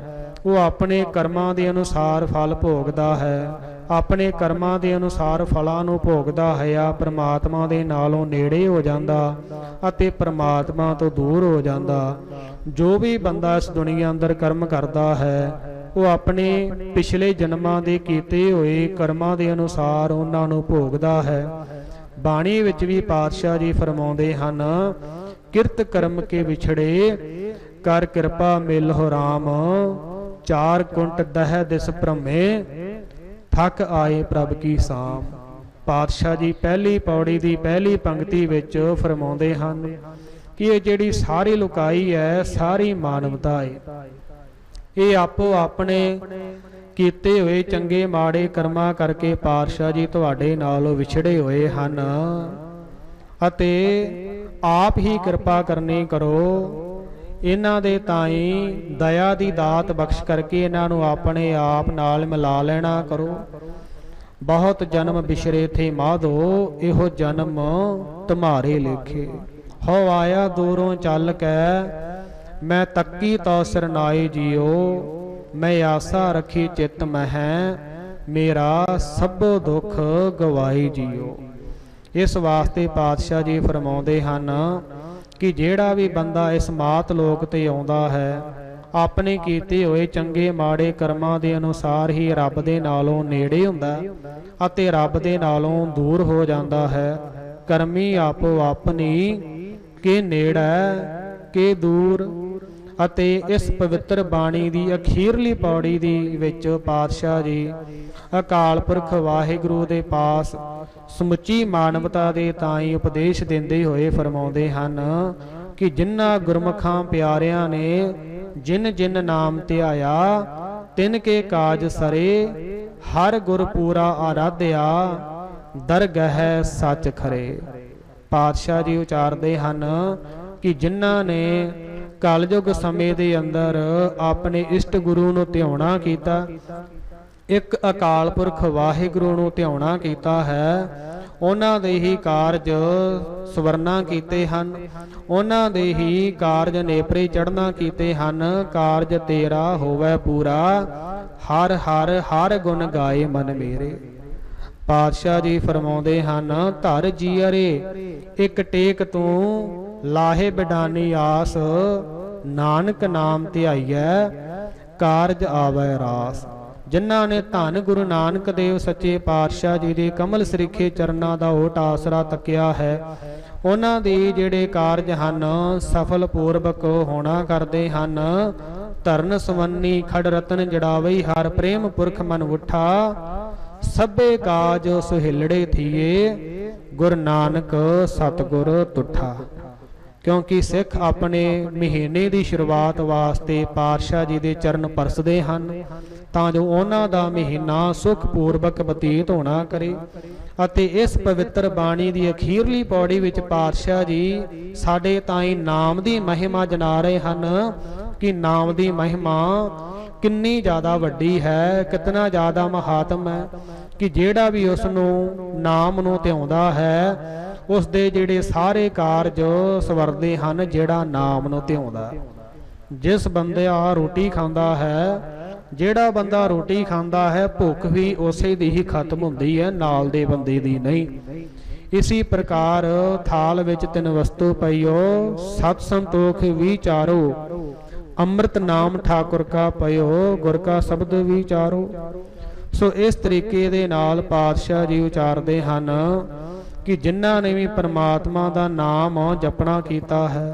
Speaker 1: ਉਹ ਆਪਣੇ ਕਰਮਾਂ ਦੇ ਅਨੁਸਾਰ ਫਲ ਭੋਗਦਾ ਹੈ। ਆਪਣੇ ਕਰਮਾਂ ਦੇ ਅਨੁਸਾਰ ਫਲਾਂ ਨੂੰ ਭੋਗਦਾ ਹੋਇਆ ਪ੍ਰਮਾਤਮਾ ਦੇ ਨਾਲੋਂ ਨੇੜੇ ਹੋ ਜਾਂਦਾ ਅਤੇ ਪ੍ਰਮਾਤਮਾ ਤੋਂ ਦੂਰ ਹੋ ਜਾਂਦਾ। ਜੋ ਵੀ ਬੰਦਾ ਇਸ ਦੁਨੀਆ ਅੰਦਰ ਕਰਮ ਕਰਦਾ ਹੈ ਉਹ ਆਪਣੇ ਪਿਛਲੇ ਜਨਮਾਂ ਦੇ ਕੀਤੇ ਹੋਏ ਕਰਮਾਂ ਦੇ ਅਨੁਸਾਰ ਉਹਨਾਂ ਨੂੰ ਭੋਗਦਾ ਹੈ। ਬਾਣੀ ਵਿੱਚ ਵੀ ਪਾਤਸ਼ਾਹ ਜੀ ਫਰਮਾਉਂਦੇ ਹਨ, ਕਿਰਤ ਕਰਮ ਕੇ ਵਿਛੜੇ ਕਰ ਕਿਰਪਾ ਮਿਲਹੁ ਰਾਮ, ਚਾਰ ਕੁੰਟ ਦਹਿ ਦਿਸ ਭ੍ਰਮੇ ਥੱਕ ਆਏ ਪ੍ਰਭ ਕੀ ਸਾਮ। ਪਾਤਸ਼ਾਹ ਜੀ ਪਹਿਲੀ ਪੌੜੀ ਦੀ ਪਹਿਲੀ ਪੰਕਤੀ ਵਿੱਚ ਫਰਮਾਉਂਦੇ ਹਨ ਕਿ ਇਹ ਜਿਹੜੀ ਸਾਰੀ ਲੁਕਾਈ ਹੈ ਸਾਰੀ ਮਾਨਵਤਾ ਹੈ, ਇਹ ਆਪੋ ਆਪਣੇ ਕੀਤੇ ਹੋਏ ਚੰਗੇ ਮਾੜੇ ਕਰਮਾਂ ਕਰਕੇ ਪਾਤਸ਼ਾਹ ਜੀ ਤੁਹਾਡੇ ਨਾਲੋਂ ਵਿਛੜੇ ਹੋਏ ਹਨ ਅਤੇ ਆਪ ਹੀ ਕਿਰਪਾ ਕਰਨੀ ਕਰੋ। ਇਹਨਾਂ ਦੇ ਤਾਈਂ ਦਇਆ ਦੀ ਦਾਤ ਬਖਸ਼ ਕਰਕੇ ਇਹਨਾਂ ਨੂੰ ਆਪਣੇ ਆਪ ਨਾਲ ਮਿਲਾ ਲੈਣਾ ਕਰੋ। ਬਹੁਤ ਜਨਮ ਬਿਸ਼ਰੇ ਥੇ ਮਾਧੋ, ਇਹੋ ਜਨਮ ਤੁਮਾਰੇ ਲੇਖੇ, ਹੋ ਆਇਆ ਦੂਰੋਂ ਚੱਲ ਕੇ ਮੈਂ ਤੱਕੀ ਤੋ ਸਰਨਾਏ ਜੀਓ, ਮੈਂ ਆਸਾ ਰੱਖੀ ਚਿੱਤ ਮਹਿ, ਮੇਰਾ ਸਭੋ ਦੁੱਖ ਗਵਾਈ ਜੀਓ। ਇਸ ਵਾਸਤੇ ਪਾਤਸ਼ਾਹ ਜੀ ਫਰਮਾਉਂਦੇ ਹਨ ਕਿ ਜਿਹੜਾ ਵੀ ਬੰਦਾ ਇਸ ਮਾਤ ਲੋਕ ਤੇ ਆਉਂਦਾ ਹੈ ਆਪਣੇ ਕੀਤੇ ਹੋਏ ਚੰਗੇ ਮਾੜੇ ਕਰਮਾਂ ਦੇ ਅਨੁਸਾਰ ਹੀ ਰੱਬ ਦੇ ਨਾਲੋਂ ਨੇੜੇ ਹੁੰਦਾ ਅਤੇ ਰੱਬ ਦੇ ਨਾਲੋਂ ਦੂਰ ਹੋ ਜਾਂਦਾ ਹੈ। ਕਰਮੀ ਆਪੋ ਆਪਣੀ ਕੇ ਨੇੜੇ ਕੇ ਦੂਰ। ਅਤੇ ਇਸ ਪਵਿੱਤਰ ਬਾਣੀ ਦੀ ਅਖੀਰਲੀ ਪੌੜੀ ਦੀ ਵਿੱਚ ਪਾਤਸ਼ਾਹ ਜੀ ਅਕਾਲ ਪੁਰਖ ਵਾਹਿਗੁਰੂ ਦੇ ਪਾਸ ਸਮੁੱਚੀ ਮਾਨਵਤਾ ਦੇ ਤਾਈਂ ਉਪਦੇਸ਼ ਦਿੰਦੇ ਹੋਏ ਫਰਮਾਉਂਦੇ ਹਨ ਕਿ ਜਿਨ੍ਹਾਂ ਗੁਰਮੁਖਾਂ ਪਿਆਰਿਆਂ ਨੇ ਜਿਨ ਜਿਨ ਨਾਮ ਧਿਆਇਆ ਤਿਨ ਕੇ ਕਾਜ ਸਰੇ, ਹਰ ਗੁਰ ਪੂਰਾ ਆਰਾਧਿਆ ਦਰਗਹਿ ਸੱਚ ਖਰੇ। ਪਾਤਸ਼ਾਹ ਜੀ ਉਚਾਰਦੇ ਹਨ ਕਿ ਜਿਨ੍ਹਾਂ ਨੇ ਕਲਯੁਗ ਸਮੇਂ ਦੇ ਅੰਦਰ ਆਪਣੇ ਇਸ਼ਟ ਗੁਰੂ ਨੂੰ ਧਿਆਉਣਾ ਕੀਤਾ, ਇੱਕ ਅਕਾਲ ਪੁਰਖ ਵਾਹਿਗੁਰੂ ਨੂੰ ਧਿਆਉਣਾ ਕੀਤਾ ਹੈ, ਉਹਨਾਂ ਦੇ ਹੀ ਕਾਰਜ ਸਵਰਨਾ ਕੀਤੇ ਹਨ, ਉਹਨਾਂ ਦੇ ਹੀ ਕਾਰਜ ਨੇਪਰੇ ਚੜ੍ਹਨਾ ਕੀਤੇ ਹਨ। ਕਾਰਜ ਤੇਰਾ ਹੋਵੇ ਪੂਰਾ, ਹਰ ਹਰ ਹਰ ਗੁਣ ਗਾਏ ਮਨ ਮੇਰੇ। ਪਾਤਸ਼ਾਹ ਜੀ ਫਰਮਾਉਂਦੇ ਹਨ, ਧਰ ਜੀਅਰੇ ਇੱਕ ਟੇਕ ਤੂੰ, ਲਾਹੇ ਬਿਡਾਨੀ ਆਸ, ਨਾਨਕ ਨਾਮ ਧਿਆਈਐ ਕਾਰਜ ਆਵੈ ਰਾਸ। ਜਿਨ੍ਹਾਂ ਨੇ ਧੰਨ ਗੁਰੂ ਨਾਨਕ ਦੇਵ ਸੱਚੇ ਪਾਤਸ਼ਾਹ ਜੀ ਦੇ ਕਮਲ ਸਰੀਖੇ ਚਰਨਾਂ ਦਾ ਓਟ ਆਸਰਾ ਤੱਕਿਆ ਹੈ, ਉਹਨਾਂ ਦੇ ਜਿਹੜੇ ਕਾਰਜ ਹਨ ਸਫਲ ਪੂਰਵਕ ਹੋਣਾ ਕਰਦੇ ਹਨ। ਧਰਨ ਸਵੰਨੀ ਖੜ ਰਤਨ ਜੜਾਵਈ, ਹਰ ਪ੍ਰੇਮ ਪੁਰਖ ਮਨ ਉਠਾ, ਸਭੇ ਕਾਜ ਸੁਹਿਲੜੇ ਥੀਏ, ਗੁਰ ਨਾਨਕ ਸਤਿਗੁਰ ਤੁਠਾ। ਕਿਉਂਕਿ ਸਿੱਖ ਆਪਣੇ ਮਹੀਨੇ ਦੀ ਸ਼ੁਰੂਆਤ ਵਾਸਤੇ ਪਾਤਸ਼ਾਹ ਜੀ ਦੇ ਚਰਨ ਪਰਸਦੇ ਹਨ ਤਾਂ ਜੋ ਉਹਨਾਂ ਦਾ ਮਹੀਨਾ ਸੁਖਪੂਰਵਕ ਬਤੀਤ ਹੋਣਾ ਕਰੇ। ਅਤੇ ਇਸ ਪਵਿੱਤਰ ਬਾਣੀ ਦੀ ਅਖੀਰਲੀ ਪੌੜੀ ਵਿੱਚ ਪਾਤਸ਼ਾਹ ਜੀ ਸਾਡੇ ਤਾਈਂ ਨਾਮ ਦੀ ਮਹਿਮਾ ਜਣਾ ਰਹੇ ਹਨ ਕਿ ਨਾਮ ਦੀ ਮਹਿਮਾ ਕਿੰਨੀ ਜ਼ਿਆਦਾ ਵੱਡੀ ਹੈ, ਕਿਤਨਾ ਜ਼ਿਆਦਾ ਮਹਾਤਮ ਹੈ ਕਿ ਜਿਹੜਾ ਵੀ ਉਸ ਨੂੰ ਨਾਮ ਨੂੰ ਧਿਆਉਂਦਾ ਹੈ ਉਸ ਦੇ ਜਿਹੜੇ ਸਾਰੇ ਕਾਰਜ ਸਵਰਦੇ ਹਨ ਜਿਹੜਾ ਨਾਮ ਨੂੰ ਧਿਆਉਂਦਾ। ਜਿਸ ਬੰਦੇ ਆ ਰੋਟੀ ਖਾਂਦਾ ਹੈ, ਜਿਹੜਾ ਬੰਦਾ ਰੋਟੀ ਖਾਂਦਾ ਹੈ ਭੁੱਖ ਵੀ ਉਸੇ ਦੀ ਹੀ ਖਤਮ ਹੁੰਦੀ ਹੈ, ਨਾਲ ਦੇ ਬੰਦੇ ਦੀ ਨਹੀਂ। ਇसी प्रकार थाल विच तिन वस्तु पइयो सत संतोख विचारो अमृत नाम ठाकुर का पइयो गुर का शब्द विचारो। सो इस तरीके दे नाल पातशाह जी उचारदे हन कि जिन्हां ने भी परमात्मा दा नाम जपना कीता है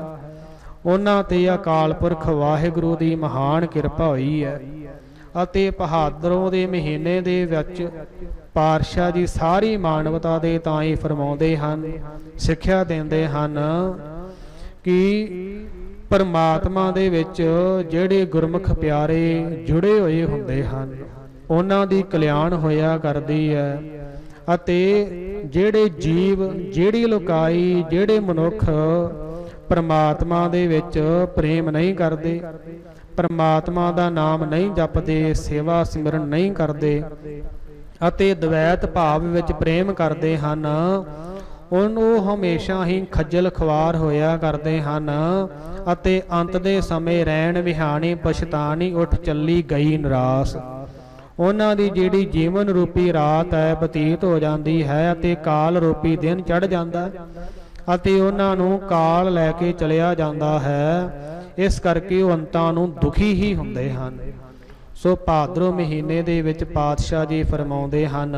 Speaker 1: उन्हां ते अकाल पुरख वाहिगुरू दी महान किरपा होई है। ਅਤੇ ਪਹਾਦਰੋਂ ਦੇ ਮਹੀਨੇ ਦੇ ਵਿੱਚ ਪਾਤਸ਼ਾਹ ਜੀ ਸਾਰੀ ਮਾਨਵਤਾ ਦੇ ਤਾਈਂ ਫਰਮਾਉਂਦੇ ਹਨ, ਸਿੱਖਿਆ ਦਿੰਦੇ ਹਨ ਕਿ ਪਰਮਾਤਮਾ ਦੇ ਵਿੱਚ ਜਿਹੜੇ ਗੁਰਮੁਖ ਪਿਆਰੇ ਜੁੜੇ ਹੋਏ ਹੁੰਦੇ ਹਨ ਉਹਨਾਂ ਦੀ ਕਲਿਆਣ ਹੋਇਆ ਕਰਦੀ ਹੈ। ਅਤੇ ਜਿਹੜੇ ਜੀਵ, ਜਿਹੜੀ ਲੋਕਾਈ, ਜਿਹੜੇ ਮਨੁੱਖ ਪਰਮਾਤਮਾ ਦੇ ਵਿੱਚ ਪ੍ਰੇਮ ਨਹੀਂ ਕਰਦੇ, परमात्मा दा नाम नहीं जपदे, सेवा सिमरन नहीं करते ਅਤੇ द्वैत भाव विच प्रेम करते हैं ਉਹਨੂੰ हमेशा ही खज्जल खुआर होया करते हैं ਅਤੇ अंत दे समय रैन विहानी पछतानी उठ चली गई निराश। ਉਹਨਾਂ ਦੀ ਜਿਹੜੀ ਜੀਵਨ ਰੂਪੀ ਰਾਤ ਹੈ ਬਤੀਤ ਹੋ ਜਾਂਦੀ ਹੈ ਅਤੇ ਕਾਲ ਰੂਪੀ ਦਿਨ ਚੜ ਜਾਂਦਾ ਅਤੇ ਉਹਨਾਂ ਨੂੰ ਕਾਲ ਲੈ ਕੇ ਚਲਿਆ ਜਾਂਦਾ ਹੈ। ਇਸ ਕਰਕੇ ਉਹ ਅੰਤਾਂ ਨੂੰ ਦੁਖੀ ਹੀ ਹੁੰਦੇ ਹਨ। ਸੋ ਭਾਦਰੋਂ ਮਹੀਨੇ ਦੇ ਵਿੱਚ ਪਾਤਸ਼ਾਹ ਜੀ ਫਰਮਾਉਂਦੇ ਹਨ,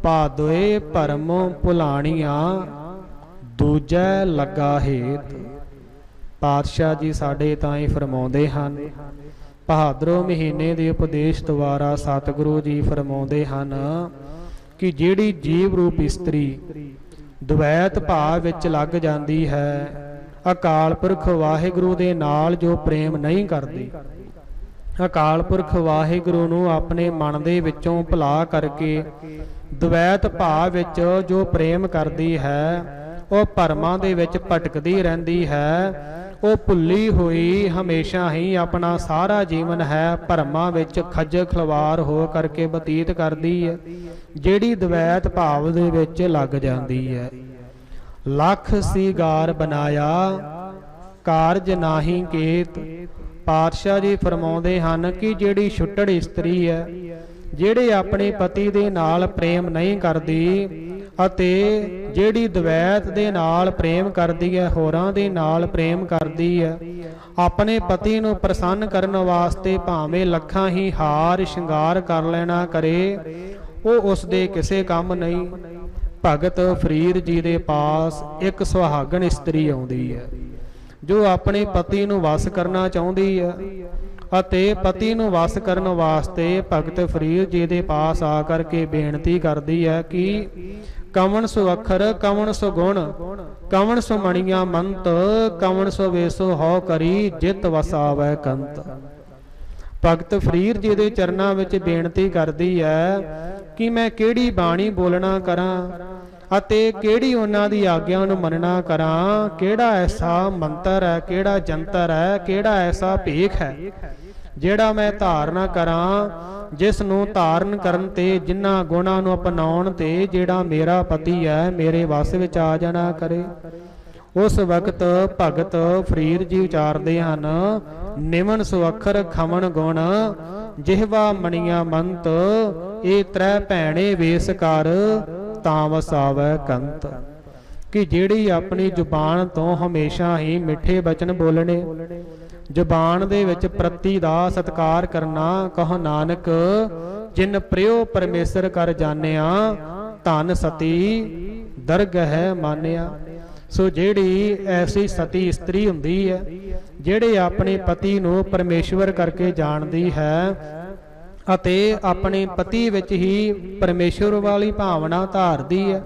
Speaker 1: ਭਾਦੋਏ ਭਰਮ ਭੁਲਾਣੀਆਂ ਦੂਜੈ ਲੱਗਾ ਹੇਤ। ਪਾਤਸ਼ਾਹ ਜੀ ਸਾਡੇ ਤਾਈਂ ਫਰਮਾਉਂਦੇ ਹਨ, ਭਾਦਰੋਂ ਮਹੀਨੇ ਦੇ ਉਪਦੇਸ਼ ਦੁਆਰਾ ਸਤਿਗੁਰੂ ਜੀ ਫਰਮਾਉਂਦੇ ਹਨ ਕਿ ਜਿਹੜੀ ਜੀਵ ਰੂਪ ਇਸਤਰੀ द्वैत भाव विच लग जाती है, अकाल पुरख वाहिगुरू दे नाल जो प्रेम नहीं करती, अकाल पुरख वाहिगुरू नूं अपने मन दे विचों भुला करके द्वैत भाव विच जो प्रेम करती है वह भरमां दे विच भटकदी रहिंदी है। वो भुली हुई हमेशा ही अपना सारा जीवन है भरमां विच खज्जल खलवार हो करके बतीत करती है। ਜਿਹੜੀ द्वैत भाव ਦੇ ਵਿੱਚ ਲੱਗ ਜਾਂਦੀ ਹੈ। ਲੱਖ ਸੀਗਾਰ ਬਣਾਇਆ ਕਾਰਜ ਨਾਹੀ ਕੇਤ। ਪਾਤਸ਼ਾਹ ਜੀ ਫਰਮਾਉਂਦੇ ਹਨ ਕਿ ਜਿਹੜੀ ਛੁੱਟੜ ਇਸਤਰੀ ਹੈ, ਜਿਹੜੇ ਆਪਣੇ ਪਤੀ ਦੇ ਨਾਲ ਪ੍ਰੇਮ ਨਹੀਂ ਕਰਦੀ ਅਤੇ ਜਿਹੜੀ द्वैत ਦੇ ਨਾਲ ਪ੍ਰੇਮ ਕਰਦੀ ਹੈ, ਹੋਰਾਂ ਦੇ ਨਾਲ ਪ੍ਰੇਮ ਕਰਦੀ ਹੈ, ਆਪਣੇ ਪਤੀ ਨੂੰ ਪ੍ਰਸੰਨ ਕਰਨ ਵਾਸਤੇ ਭਾਵੇਂ ਲੱਖਾਂ ਹੀ ਹਾਰ ਸ਼ਿੰਗਾਰ ਕਰ ਲੈਣਾ ਕਰੇ, ਉਹ ਉਸ ਦੇ ਕਿਸੇ ਕੰਮ ਨਹੀਂ। ਭਗਤ ਫਰੀਦ ਜੀ ਦੇ ਪਾਸ ਇੱਕ ਸੁਹਾਗਣ ਇਸਤਰੀ ਆਉਂਦੀ ਹੈ ਜੋ ਆਪਣੇ ਪਤੀ ਨੂੰ ਵਸ ਕਰਨਾ ਚਾਹੁੰਦੀ ਹੈ ਅਤੇ ਪਤੀ ਨੂੰ ਵਸ ਕਰਨ ਵਾਸਤੇ ਭਗਤ ਫਰੀਦ ਜੀ ਦੇ ਪਾਸ ਆ ਕਰਕੇ ਬੇਨਤੀ ਕਰਦੀ ਹੈ ਕਿ ਕਵਣ ਸੋ ਅੱਖਰ ਕਵਣ ਸੋ ਗੁਣ ਕਵਣ ਸੋ ਮਣੀਆਂ ਮੰਤ ਕਵਣ ਸੋ ਵੇਸੋ ਹਉ ਕਰੀ ਜਿਤ ਵਸਾਵੈ ਕੰਤ। ਭਗਤ ਫਰੀਦ ਜੀ ਦੇ ਚਰਨਾਂ ਵਿੱਚ ਬੇਨਤੀ ਕਰਦੀ ਹੈ ਕਿ ਮੈਂ ਕਿਹੜੀ ਬਾਣੀ ਬੋਲਣਾ ਕਰਾਂ ਅਤੇ ਕਿਹੜੀ ਉਹਨਾਂ ਦੀ ਆਗਿਆ ਨੂੰ ਮੰਨਣਾ ਕਰਾਂ, ਕਿਹੜਾ ਐਸਾ ਮੰਤਰ ਹੈ, ਕਿਹੜਾ ਜੰਤਰ ਹੈ, ਕਿਹੜਾ ਐਸਾ ਭੇਖ ਹੈ ਜਿਹੜਾ ਮੈਂ ਧਾਰਨਾ ਕਰਾਂ, ਜਿਸ ਨੂੰ ਧਾਰਨ ਕਰਨ ਤੇ ਜਿਨ੍ਹਾਂ ਗੁਣਾਂ ਨੂੰ ਅਪਣਾਉਣ ਤੇ ਜਿਹੜਾ ਮੇਰਾ ਪਤੀ ਹੈ ਮੇਰੇ ਵਸ ਵਿੱਚ ਆ ਜਾਣਾ ਕਰੇ। ਉਸ ਵਕਤ ਭਗਤ ਫਰੀਦ ਜੀ ਉਚਾਰਦੇ ਹਨ, ਨਿਮਨ ਸੋ ਅੱਖਰ ਖਮਣ ਗੁਣ ਜਿਹਵਾ ਮਣੀਆਂ ਮੰਤ ਇਹ ਤ੍ਰੈ ਭੈਣੇ ਵੇਸ ਕਰ ਤਾਂ ਵਸਾਵੈ ਕੰਤ। ਕਿ ਜਿਹੜੀ ਆਪਣੀ ਜ਼ੁਬਾਨ ਤੋਂ ਹਮੇਸ਼ਾ ਹੀ ਮਿੱਠੇ ਬਚਨ ਬੋਲਣੇ, ਜ਼ੁਬਾਨ ਦੇ ਵਿੱਚ ਪ੍ਰਤੀ ਦਾ ਸਤਿਕਾਰ ਕਰਨਾ, ਕਹੋ ਨਾਨਕ ਜਿਨ ਪ੍ਰਿਓ ਪਰਮੇਸ਼ਰ ਕਰ ਜਾਣਿਆ ਧਨ ਸਤੀ ਦਰਗਹਿ ਮਾਨਿਆ। ਸੋ ਜਿਹੜੀ ਐਸੀ ਸਤੀ ਇਸਤਰੀ ਹੁੰਦੀ ਹੈ ਜਿਹੜੇ ਆਪਣੇ ਪਤੀ ਨੂੰ ਪਰਮੇਸ਼ਵਰ ਕਰਕੇ ਜਾਣਦੀ ਹੈ ਅਤੇ ਆਪਣੇ ਪਤੀ ਵਿੱਚ ਹੀ ਪਰਮੇਸ਼ਵਰ ਵਾਲੀ ਭਾਵਨਾ ਧਾਰਦੀ ਹੈ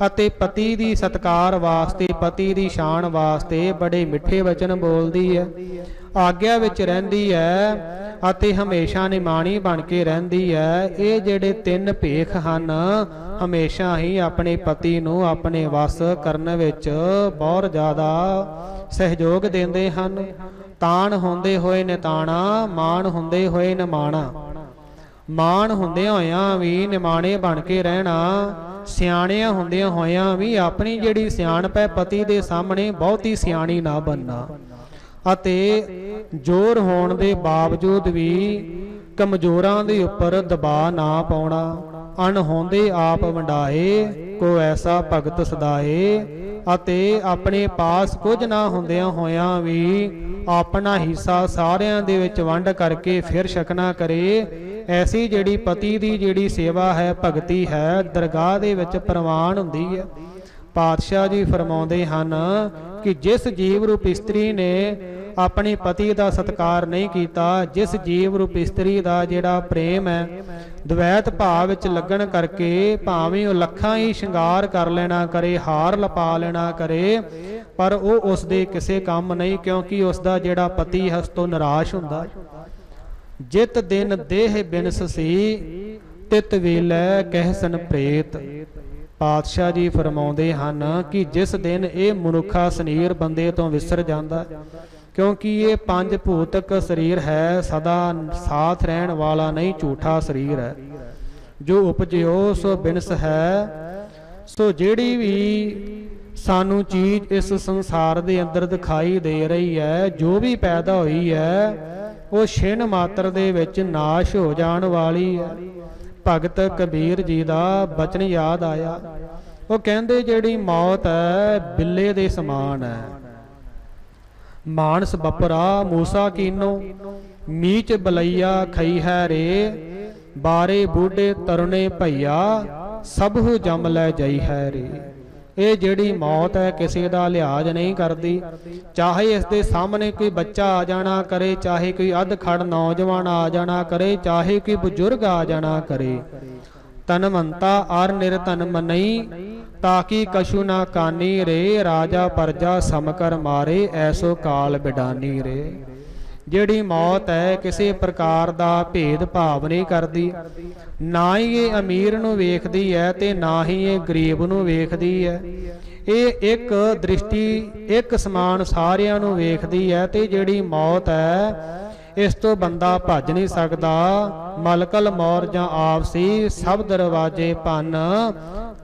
Speaker 1: ਅਤੇ ਪਤੀ ਦੀ ਸਤਿਕਾਰ ਵਾਸਤੇ, ਪਤੀ ਦੀ ਸ਼ਾਨ ਵਾਸਤੇ ਬੜੇ ਮਿੱਠੇ ਵਚਨ ਬੋਲਦੀ ਹੈ ਆਗਿਆ ਵਿੱਚ ਰਹਿੰਦੀ ਹੈ ਅਤੇ ਹਮੇਸ਼ਾ ਨਿਮਾਣੀ ਬਣ ਕੇ ਰਹਿੰਦੀ ਹੈ। ਇਹ ਜਿਹੜੇ ਤਿੰਨ ਭੇਖ ਹਨ ਹਮੇਸ਼ਾ ਹੀ ਆਪਣੇ ਪਤੀ ਨੂੰ ਆਪਣੇ ਵਸ ਕਰਨ ਵਿੱਚ ਬਹੁਤ ਜ਼ਿਆਦਾ ਸਹਿਯੋਗ ਦਿੰਦੇ ਹਨ। ਤਾਣ ਹੁੰਦੇ ਹੋਏ ਨਿਤਾਣਾ, ਮਾਣ ਹੁੰਦੇ ਹੋਏ ਨਿਮਾਣਾ। ਮਾਣ ਹੁੰਦਿਆਂ ਹੋਇਆਂ ਵੀ ਨਿਮਾਣੇ ਬਣ ਕੇ ਰਹਿਣਾ, ਸਿਆਣਿਆਂ ਹੁੰਦਿਆਂ ਹੋਇਆਂ ਵੀ ਆਪਣੀ ਜਿਹੜੀ ਸਿਆਣਪ ਹੈ ਪਤੀ ਦੇ ਸਾਹਮਣੇ ਬਹੁਤੀ ਸਿਆਣੀ ਨਾ ਬਣਨਾ, ਅਤੇ ਜ਼ੋਰ ਹੋਣ ਦੇ ਬਾਵਜੂਦ ਵੀ ਕਮਜ਼ੋਰਾਂ ਦੇ ਉੱਪਰ ਦਬਾਅ ਨਾ ਪਾਉਣਾ। ਅਣਹੋਂਦੇ ਆਪ ਵੰਡਾਏ, ਕੋ ਐਸਾ ਭਗਤ ਸਦਾਏ। ਅਤੇ ਆਪਣੇ ਪਾਸ ਕੁਝ ਨਾ ਹੁੰਦਿਆਂ ਹੋਇਆਂ ਵੀ ਆਪਣਾ ਹਿੱਸਾ ਸਾਰਿਆਂ ਦੇ ਵਿੱਚ ਵੰਡ ਕਰਕੇ ਫਿਰ ਛਕਣਾ ਕਰੇ। ਐਸੀ ਜਿਹੜੀ ਪਤੀ ਦੀ ਜਿਹੜੀ ਸੇਵਾ ਹੈ, ਭਗਤੀ ਹੈ, ਦਰਗਾਹ ਦੇ ਵਿੱਚ ਪ੍ਰਵਾਨ ਹੁੰਦੀ ਹੈ। ਪਾਤਸ਼ਾਹ ਜੀ ਫਰਮਾਉਂਦੇ ਹਨ ਕਿ ਜਿਸ ਜੀਵ ਰੂਪ ਇਸਤਰੀ ਨੇ ਆਪਣੇ ਪਤੀ ਦਾ ਸਤਿਕਾਰ ਨਹੀਂ ਕੀਤਾ, ਜਿਸ ਜੀਵ ਰੂਪ ਇਸਤਰੀ ਦਾ ਜਿਹੜਾ ਪ੍ਰੇਮ ਹੈ ਦਵੈਤ ਭਾਵ ਵਿੱਚ ਲੱਗਣ ਕਰਕੇ ਭਾਵੇਂ ਉਹ ਲੱਖਾਂ ਹੀ ਸ਼ਿੰਗਾਰ ਕਰ ਲੈਣਾ ਕਰੇ, ਹਾਰ ਲਪਾ ਲੈਣਾ ਕਰੇ, ਪਰ ਉਹ ਉਸ ਦੇ ਕਿਸੇ ਕੰਮ ਨਹੀਂ, ਕਿਉਂਕਿ ਉਸ ਦਾ ਜਿਹੜਾ ਪਤੀ ਹੈ ਉਸ ਤੋਂ ਨਿਰਾਸ਼ ਹੁੰਦਾ। ਜਿਤ ਦਿਨ ਦੇਹ ਬਿਨਸ ਸੀ, ਤਿਤ ਵੇਲੇ ਕਹਿਸਨ ਪ੍ਰੇਤ। ਪਾਤਸ਼ਾਹ ਜੀ ਫਰਮਾਉਂਦੇ ਹਨ ਕਿ ਜਿਸ ਦਿਨ ਇਹ ਮਨੁੱਖਾ ਸਰੀਰ ਬੰਦੇ ਤੋਂ ਵਿਸਰ ਜਾਂਦਾ, ਕਿਉਂਕਿ ਇਹ ਪੰਜ ਭੂਤਕ ਸਰੀਰ ਹੈ, ਸਦਾ ਸਾਥ ਰਹਿਣ ਵਾਲਾ ਨਹੀਂ, ਝੂਠਾ ਸਰੀਰ ਹੈ। ਜੋ ਉਪਜਿਓ ਸੋ ਬਿਨਸ ਹੈ। ਸੋ ਜਿਹੜੀ ਵੀ ਸਾਨੂੰ ਚੀਜ਼ ਇਸ ਸੰਸਾਰ ਦੇ ਅੰਦਰ ਦਿਖਾਈ ਦੇ ਰਹੀ ਹੈ, ਜੋ ਵੀ ਪੈਦਾ ਹੋਈ ਹੈ, ਉਹ ਛਿਣ ਮਾਤਰ ਦੇ ਵਿੱਚ ਨਾਸ਼ ਹੋ ਜਾਣ ਵਾਲੀ ਹੈ। ਭਗਤ ਕਬੀਰ ਜੀ ਦਾ ਬਚਨ ਯਾਦ ਆਇਆ। ਉਹ ਕਹਿੰਦੇ ਜਿਹੜੀ ਮੌਤ ਹੈ ਬਿੱਲੇ ਦੇ ਸਮਾਨ ਹੈ। ਮਾਨਸ ਬਪਰਾ ਮੂਸਾ ਕੀਨੋ, ਮੀਚ ਬਲਈਆ ਖਈ ਹੈ ਰੇ। ਬਾਰੇ ਬੂਢੇ ਤਰੁਣੇ ਭਈਆ, ਸਭੂ ਜਮ ਲੈ ਜਾਈ ਹੈ ਰੇ। ਇਹ ਜਿਹੜੀ ਮੌਤ ਹੈ ਕਿਸੇ ਦਾ ਲਿਹਾਜ਼ ਨਹੀਂ ਕਰਦੀ। ਚਾਹੇ ਇਸ ਦੇ ਸਾਹਮਣੇ ਕੋਈ ਬੱਚਾ ਆ ਜਾਣਾ ਕਰੇ, ਚਾਹੇ ਕੋਈ ਅਧਖੜ ਨੌਜਵਾਨ ਆ ਜਾਣਾ ਕਰੇ, ਚਾਹੇ ਕੋਈ ਬਜ਼ੁਰਗ ਆ ਜਾਣਾ ਕਰੇ। ਤਨਮੰਤਾ ਅਰ ਨਿਰਤਨ ਮਨਈ, ਤਾਕੀ ਕਛੂ ਨਾ ਕਾਨੀ ਰੇ। ਰਾਜਾ ਪਰਜਾ ਸਮਕਰ ਮਾਰੇ, ਐਸੋ ਕਾਲ ਬਿਡਾਨੀ ਰੇ। ਜਿਹੜੀ ਮੌਤ ਹੈ ਕਿਸੇ ਪ੍ਰਕਾਰ ਦਾ ਭੇਦ ਭਾਵ ਨਹੀਂ ਕਰਦੀ। ਨਾ ਹੀ ਇਹ ਅਮੀਰ ਨੂੰ ਵੇਖਦੀ ਹੈ ਤੇ ਨਾ ਹੀ ਇਹ ਗਰੀਬ ਨੂੰ ਵੇਖਦੀ ਹੈ। ਇਹ ਇੱਕ ਦ੍ਰਿਸ਼ਟੀ ਇੱਕ ਸਮਾਨ ਸਾਰਿਆਂ ਨੂੰ ਵੇਖਦੀ ਹੈ। ਤੇ ਜਿਹੜੀ ਮੌਤ ਹੈ ਇਸ ਤੋਂ ਬੰਦਾ ਭੱਜ ਨਹੀਂ ਸਕਦਾ। ਮਲਕਲ ਮੌਰ ਜਾਂ ਆਪਸੀ ਸਭ ਦਰਵਾਜੇ ਭੰਨ,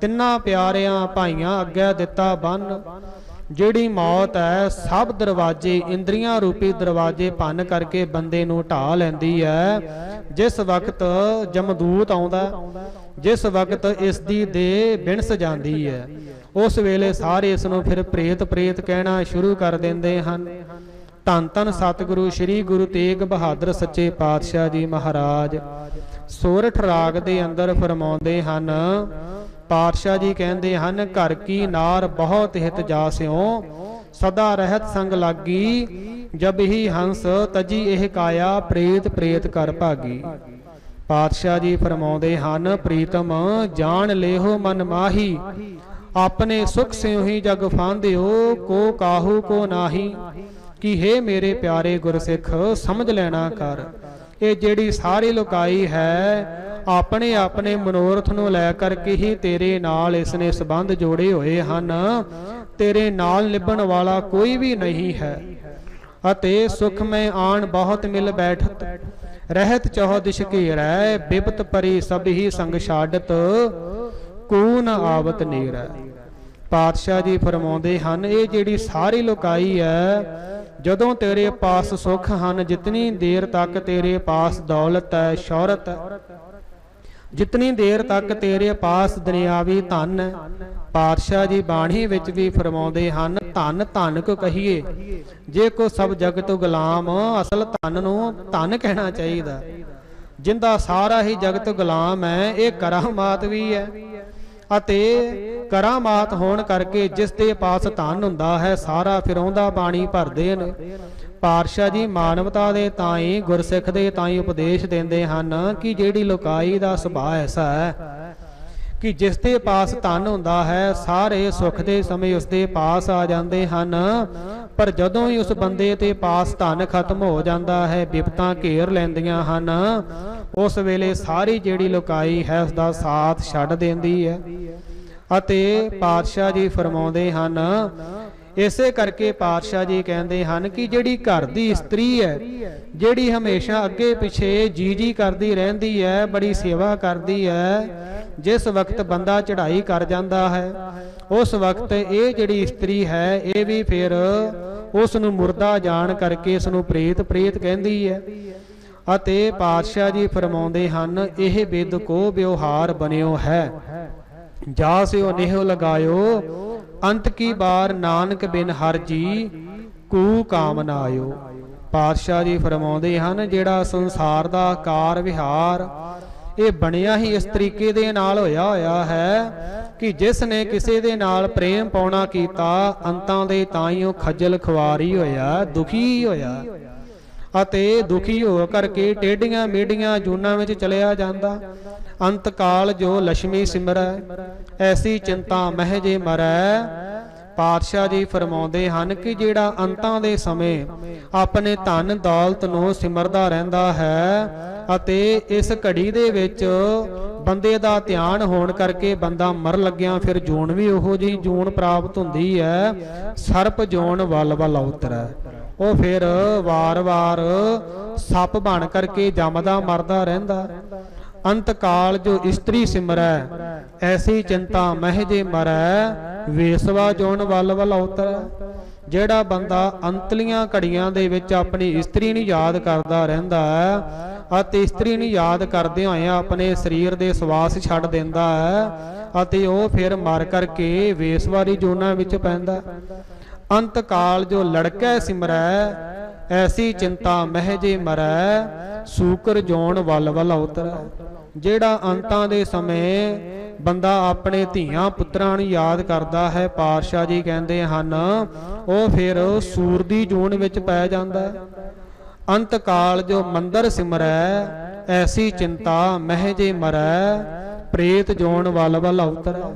Speaker 1: ਤਿੰਨਾਂ ਪਿਆਰਿਆਂ ਭਾਈਆਂ ਅੱਗੇ ਦਿੱਤਾ ਬੰਨ। ਜਿਹੜੀ ਮੌਤ ਹੈ ਸਭ ਦਰਵਾਜੇ ਇੰਦਰੀਆਂ ਰੂਪੀ ਦਰਵਾਜੇ ਭੰਨ ਕਰਕੇ ਬੰਦੇ ਨੂੰ ਢਾ ਲੈਂਦੀ ਹੈ। ਜਿਸ ਵਕਤ ਜਮਦੂਤ ਆਉਂਦਾ, ਜਿਸ ਵਕਤ ਇਸ ਦੀ ਦੇਹ ਬਿਨਸ ਜਾਂਦੀ ਹੈ, ਉਸ ਵੇਲੇ ਸਾਰੇ ਇਸ ਨੂੰ ਫਿਰ ਪ੍ਰੇਤ ਪ੍ਰੇਤ ਕਹਿਣਾ ਸ਼ੁਰੂ ਕਰ ਦਿੰਦੇ ਹਨ। ਧੰਨ ਧੰਨ ਸਤਿਗੁਰੂ ਸ੍ਰੀ ਗੁਰੂ ਤੇਗ ਬਹਾਦਰ ਸੱਚੇ ਪਾਤਸ਼ਾਹ ਜੀ ਮਹਾਰਾਜ ਸੋਰਠ ਰਾਗ ਦੇ ਅੰਦਰ ਫਰਮਾਉਂਦੇ ਹਨ। ਪਾਤਸ਼ਾਹ ਜੀ ਕਹਿੰਦੇ ਹਨ, ਘਰ ਕੀ ਨਾਰ ਬਹੁਤ ਹਿਤ ਜਾਸਿਓ, ਸਦਾ ਰਹਿਤ ਸੰਗ ਲਾਗੀ। ਜਬ ਹੀ ਹੰਸ ਤਜੀ ਇਹ ਕਾਇਆ, ਪ੍ਰੇਤ ਪ੍ਰੇਤ ਕਰ ਭਾਗੀ। ਪਾਤਸ਼ਾਹ ਜੀ ਫਰਮਾਉਂਦੇ ਹਨ, ਪ੍ਰੀਤਮ ਜਾਣ ਲੇਹੋ ਮਨ ਮਾਹੀ, ਆਪਣੇ ਸੁਖ ਸਿਉ ਹੀ ਜਗ ਫਾਂਦਿਓ, ਕੋ ਕਾਹੂ ਕੋ ਨਾਹੀ। ਕਿ ਹੇ ਮੇਰੇ ਪਿਆਰੇ ਗੁਰਸਿੱਖ ਸਮਝ ਲੈਣਾ ਕਰ, ਇਹ ਜਿਹੜੀ ਸਾਰੀ ਲੁਕਾਈ ਹੈ ਆਪਣੇ ਆਪਣੇ ਮਨੋਰਥ ਨੂੰ ਲੈ ਕਰਕੇ ਹੀ ਤੇਰੇ ਨਾਲ ਇਸ ਨੇ ਸੰਬੰਧ ਜੋੜੇ ਹੋਏ ਹਨ। ਤੇਰੇ ਨਾਲ ਨਿਭਣ ਵਾਲਾ ਕੋਈ ਵੀ ਨਹੀਂ ਹੈ। ਅਤੇ ਸੁਖ ਮੈਂ ਆਣ ਬਹੁਤ ਮਿਲ ਬੈਠਤ, ਰਹਿਤ ਚਹੁ ਦਿਸ਼ ਘੇਰੈ। ਬਿਪਤ ਪਰੀ ਸਭ ਹੀ ਸੰਗ ਛਾਡਤ, ਕੋ ਨ ਆਵਤ ਨੇਰੈ। ਪਾਤਸ਼ਾਹ ਜੀ ਫਰਮਾਉਂਦੇ ਹਨ, ਇਹ ਜਿਹੜੀ ਸਾਰੀ ਲੁਕਾਈ ਹੈ, ਜਦੋਂ ਤੇਰੇ ਪਾਸ ਸੁਖ ਹਨ, ਜਿਤਨੀ ਦੇਰ ਤੱਕ ਤੇਰੇ ਪਾਸ ਦੌਲਤ ਹੈ, ਸ਼ੌਹਰਤ ਹੈ, ਜਿਤਨੀ ਦੇਰ ਤੱਕ ਤੇਰੇ ਪਾਸ ਦੁਨਿਆਵੀ ਧਨ ਹੈ। ਪਾਤਸ਼ਾਹ ਜੀ ਬਾਣੀ ਵਿੱਚ ਵੀ ਫਰਮਾਉਂਦੇ ਹਨ, ਧਨ ਧਨ ਕੋ ਕਹੀਏ, ਜੇ ਕੋ ਸਭ ਜਗਤ ਗੁਲਾਮ। ਅਸਲ ਧਨ ਨੂੰ ਧਨ ਕਹਿਣਾ ਚਾਹੀਦਾ। ਜਿੰਦਾ ਸਾਰਾ ਹੀ ਜਗਤ ਗੁਲਾਮ ਹੈ, ਇਹ ਕਰਾਮਾਤ ਵੀ ਹੈ। ਅਤੇ ਕਰਾਮਾਤ ਹੋਣ ਕਰਕੇ ਜਿਸ ਦੇ ਪਾਸ ਧਨ ਹੁੰਦਾ ਹੈ, ਸਾਰਾ ਫਿਰ ਉਹਦਾ ਬਾਣੀ ਭਰਦੇ ਨੇ। ਪਾਤਸ਼ਾਹ ਜੀ ਮਾਨਵਤਾ ਦੇ ਤਾਈਂ, ਗੁਰਸਿੱਖ ਦੇ ਤਾਈਂ ਉਪਦੇਸ਼ ਦਿੰਦੇ ਹਨ ਕਿ ਜਿਹੜੀ ਲੁਕਾਈ ਦਾ ਸੁਭਾਅ ਐਸਾ ਹੈ ਕਿ ਜਿਸ ਦੇ ਪਾਸ ਧਨ ਹੁੰਦਾ ਹੈ, ਸਾਰੇ ਸੁੱਖ ਦੇ ਸਮੇਂ ਉਸ ਦੇ ਪਾਸ ਆ ਜਾਂਦੇ ਹਨ, पर जदों ही उस बंदे ते पास धन खत्म हो जाता है, विपतां घेर लैंदियां हन, उस वेले सारी जिहड़ी लुकाई है उसका साथ छड्ड देंदी है। अते पातशाह जी फरमाउंदे हन, इसे करके पातशाह जी कहते हैं कि जिहड़ी घर दी इस्त्री है, जिहड़ी हमेशा अगे पिछे जी करती रहती है, बड़ी सेवा करती है, जिस वक्त बंदा चढ़ाई कर जाता है उस वक्त ये जिहड़ी इस्त्री है ये भी फिर उस नूं मुर्दा जान करके उसनूं प्रेत प्रेत कहती है। अते पातशाह जी फरमाउंदे हन, यह बिद को व्यवहार बनियो है, जा सिओ नेहो लगायो, अंत की बार नानक बिन हर जी कू काम ना आयो। पातशाह जी फरमाउंदे हन, जिहड़ा संसार दा कार विहार ये बनिया ही इस तरीके दे नाल होया होया है कि जिसने किसी दे नाल प्रेम पाउणा कीता, अंतां दे ताईं खज्जल खुआरी होया, दुखी होया, ਅਤੇ ਦੁਖੀ ਹੋ ਕਰਕੇ ਟੇਢੀਆਂ ਮੇਢੀਆਂ ਜੂਨਾਂ ਵਿੱਚ ਚਲਿਆ ਜਾਂਦਾ। ਅੰਤ ਕਾਲ ਜੋ ਲక్ష్ਮੀ ਸਿਮਰੈ, ਐਸੀ ਚਿੰਤਾ ਮਹਿ ਜੇ ਮਰੈ। ਪਾਤਸ਼ਾਹ ਜੀ ਫਰਮਾਉਂਦੇ ਹਨ ਕਿ ਜਿਹੜਾ ਅੰਤਾਂ ਦੇ ਸਮੇਂ ਆਪਣੇ ਧਨ ਦੌਲਤ ਨੂੰ ਸਿਮਰਦਾ ਰਹਿੰਦਾ ਹੈ ਅਤੇ ਇਸ ਘੜੀ ਦੇ ਵਿੱਚ ਬੰਦੇ ਦਾ ਧਿਆਨ ਹੋਣ ਕਰਕੇ ਬੰਦਾ ਮਰ ਲੱਗਿਆ ਫਿਰ ਜੂਨ ਵੀ ਉਹੋ ਜਿਹੀ ਜੂਨ ਪ੍ਰਾਪਤ ਹੁੰਦੀ ਹੈ, ਸਰਪ ਜੂਨ ਵੱਲ ਵੱਲ ਉਤਰੈ। ਉਹ ਫਿਰ ਵਾਰ-ਵਾਰ ਸੱਪ ਬਣ ਕਰਕੇ ਜੰਮਦਾ ਮਰਦਾ ਰਹਿੰਦਾ। अंत काल जो इस्त्री सिमरै, ऐसी चिंता मह जे मरै, वेसवा जोन वल वल उतरै। ਜਿਹੜਾ ਬੰਦਾ ਅੰਤਲੀਆਂ ਘੜੀਆਂ ਦੇ ਵਿੱਚ ਆਪਣੀ ਇਸਤਰੀ ਨੂੰ ਯਾਦ ਕਰਦਾ ਰਹਿੰਦਾ ਹੈ ਅਤੇ ਇਸਤਰੀ ਨੂੰ ਯਾਦ ਕਰਦੇ ਹੋਏ ਆਪਣੇ ਸਰੀਰ ਦੇ ਸਵਾਸ ਛੱਡ ਦਿੰਦਾ ਹੈ ਅਤੇ ਉਹ ਫਿਰ ਮਰ ਕਰਕੇ ਵੇਸਵਾਰੀ ਜੋਨਾਂ ਵਿੱਚ ਪੈਂਦਾ। ਅੰਤ ਕਾਲ ਜੋ ਲੜਕੈ ਸਿਮਰੈ, ਐਸੀ ਚਿੰਤਾ ਮਹਿ ਜੇ ਮਰੈ, ਸੂਕਰ ਜੋਨ ਵੱਲ ਵੱਲ ਉਤਰੈ। ਜਿਹੜਾ ਅੰਤਾਂ ਦੇ ਸਮੇਂ ਬੰਦਾ ਆਪਣੇ ਧੀਆਂ ਪੁੱਤਰਾਂ ਨੂੰ ਯਾਦ ਕਰਦਾ ਹੈ, ਪਾਤਸ਼ਾਹ ਜੀ ਕਹਿੰਦੇ ਹਨ ਉਹ ਫਿਰ ਸੂਰ ਦੀ ਜੂਨ ਵਿੱਚ ਪੈ ਜਾਂਦਾ। ਅੰਤ ਕਾਲ ਜੋ ਮੰਦਰ ਸਿਮਰੈ, ਐਸੀ ਚਿੰਤਾ ਮਹਿ ਜੇ ਮਰੈ, ਪ੍ਰੇਤ ਜੋਨ ਵੱਲ ਵੱਲ ਉਤਰੈ।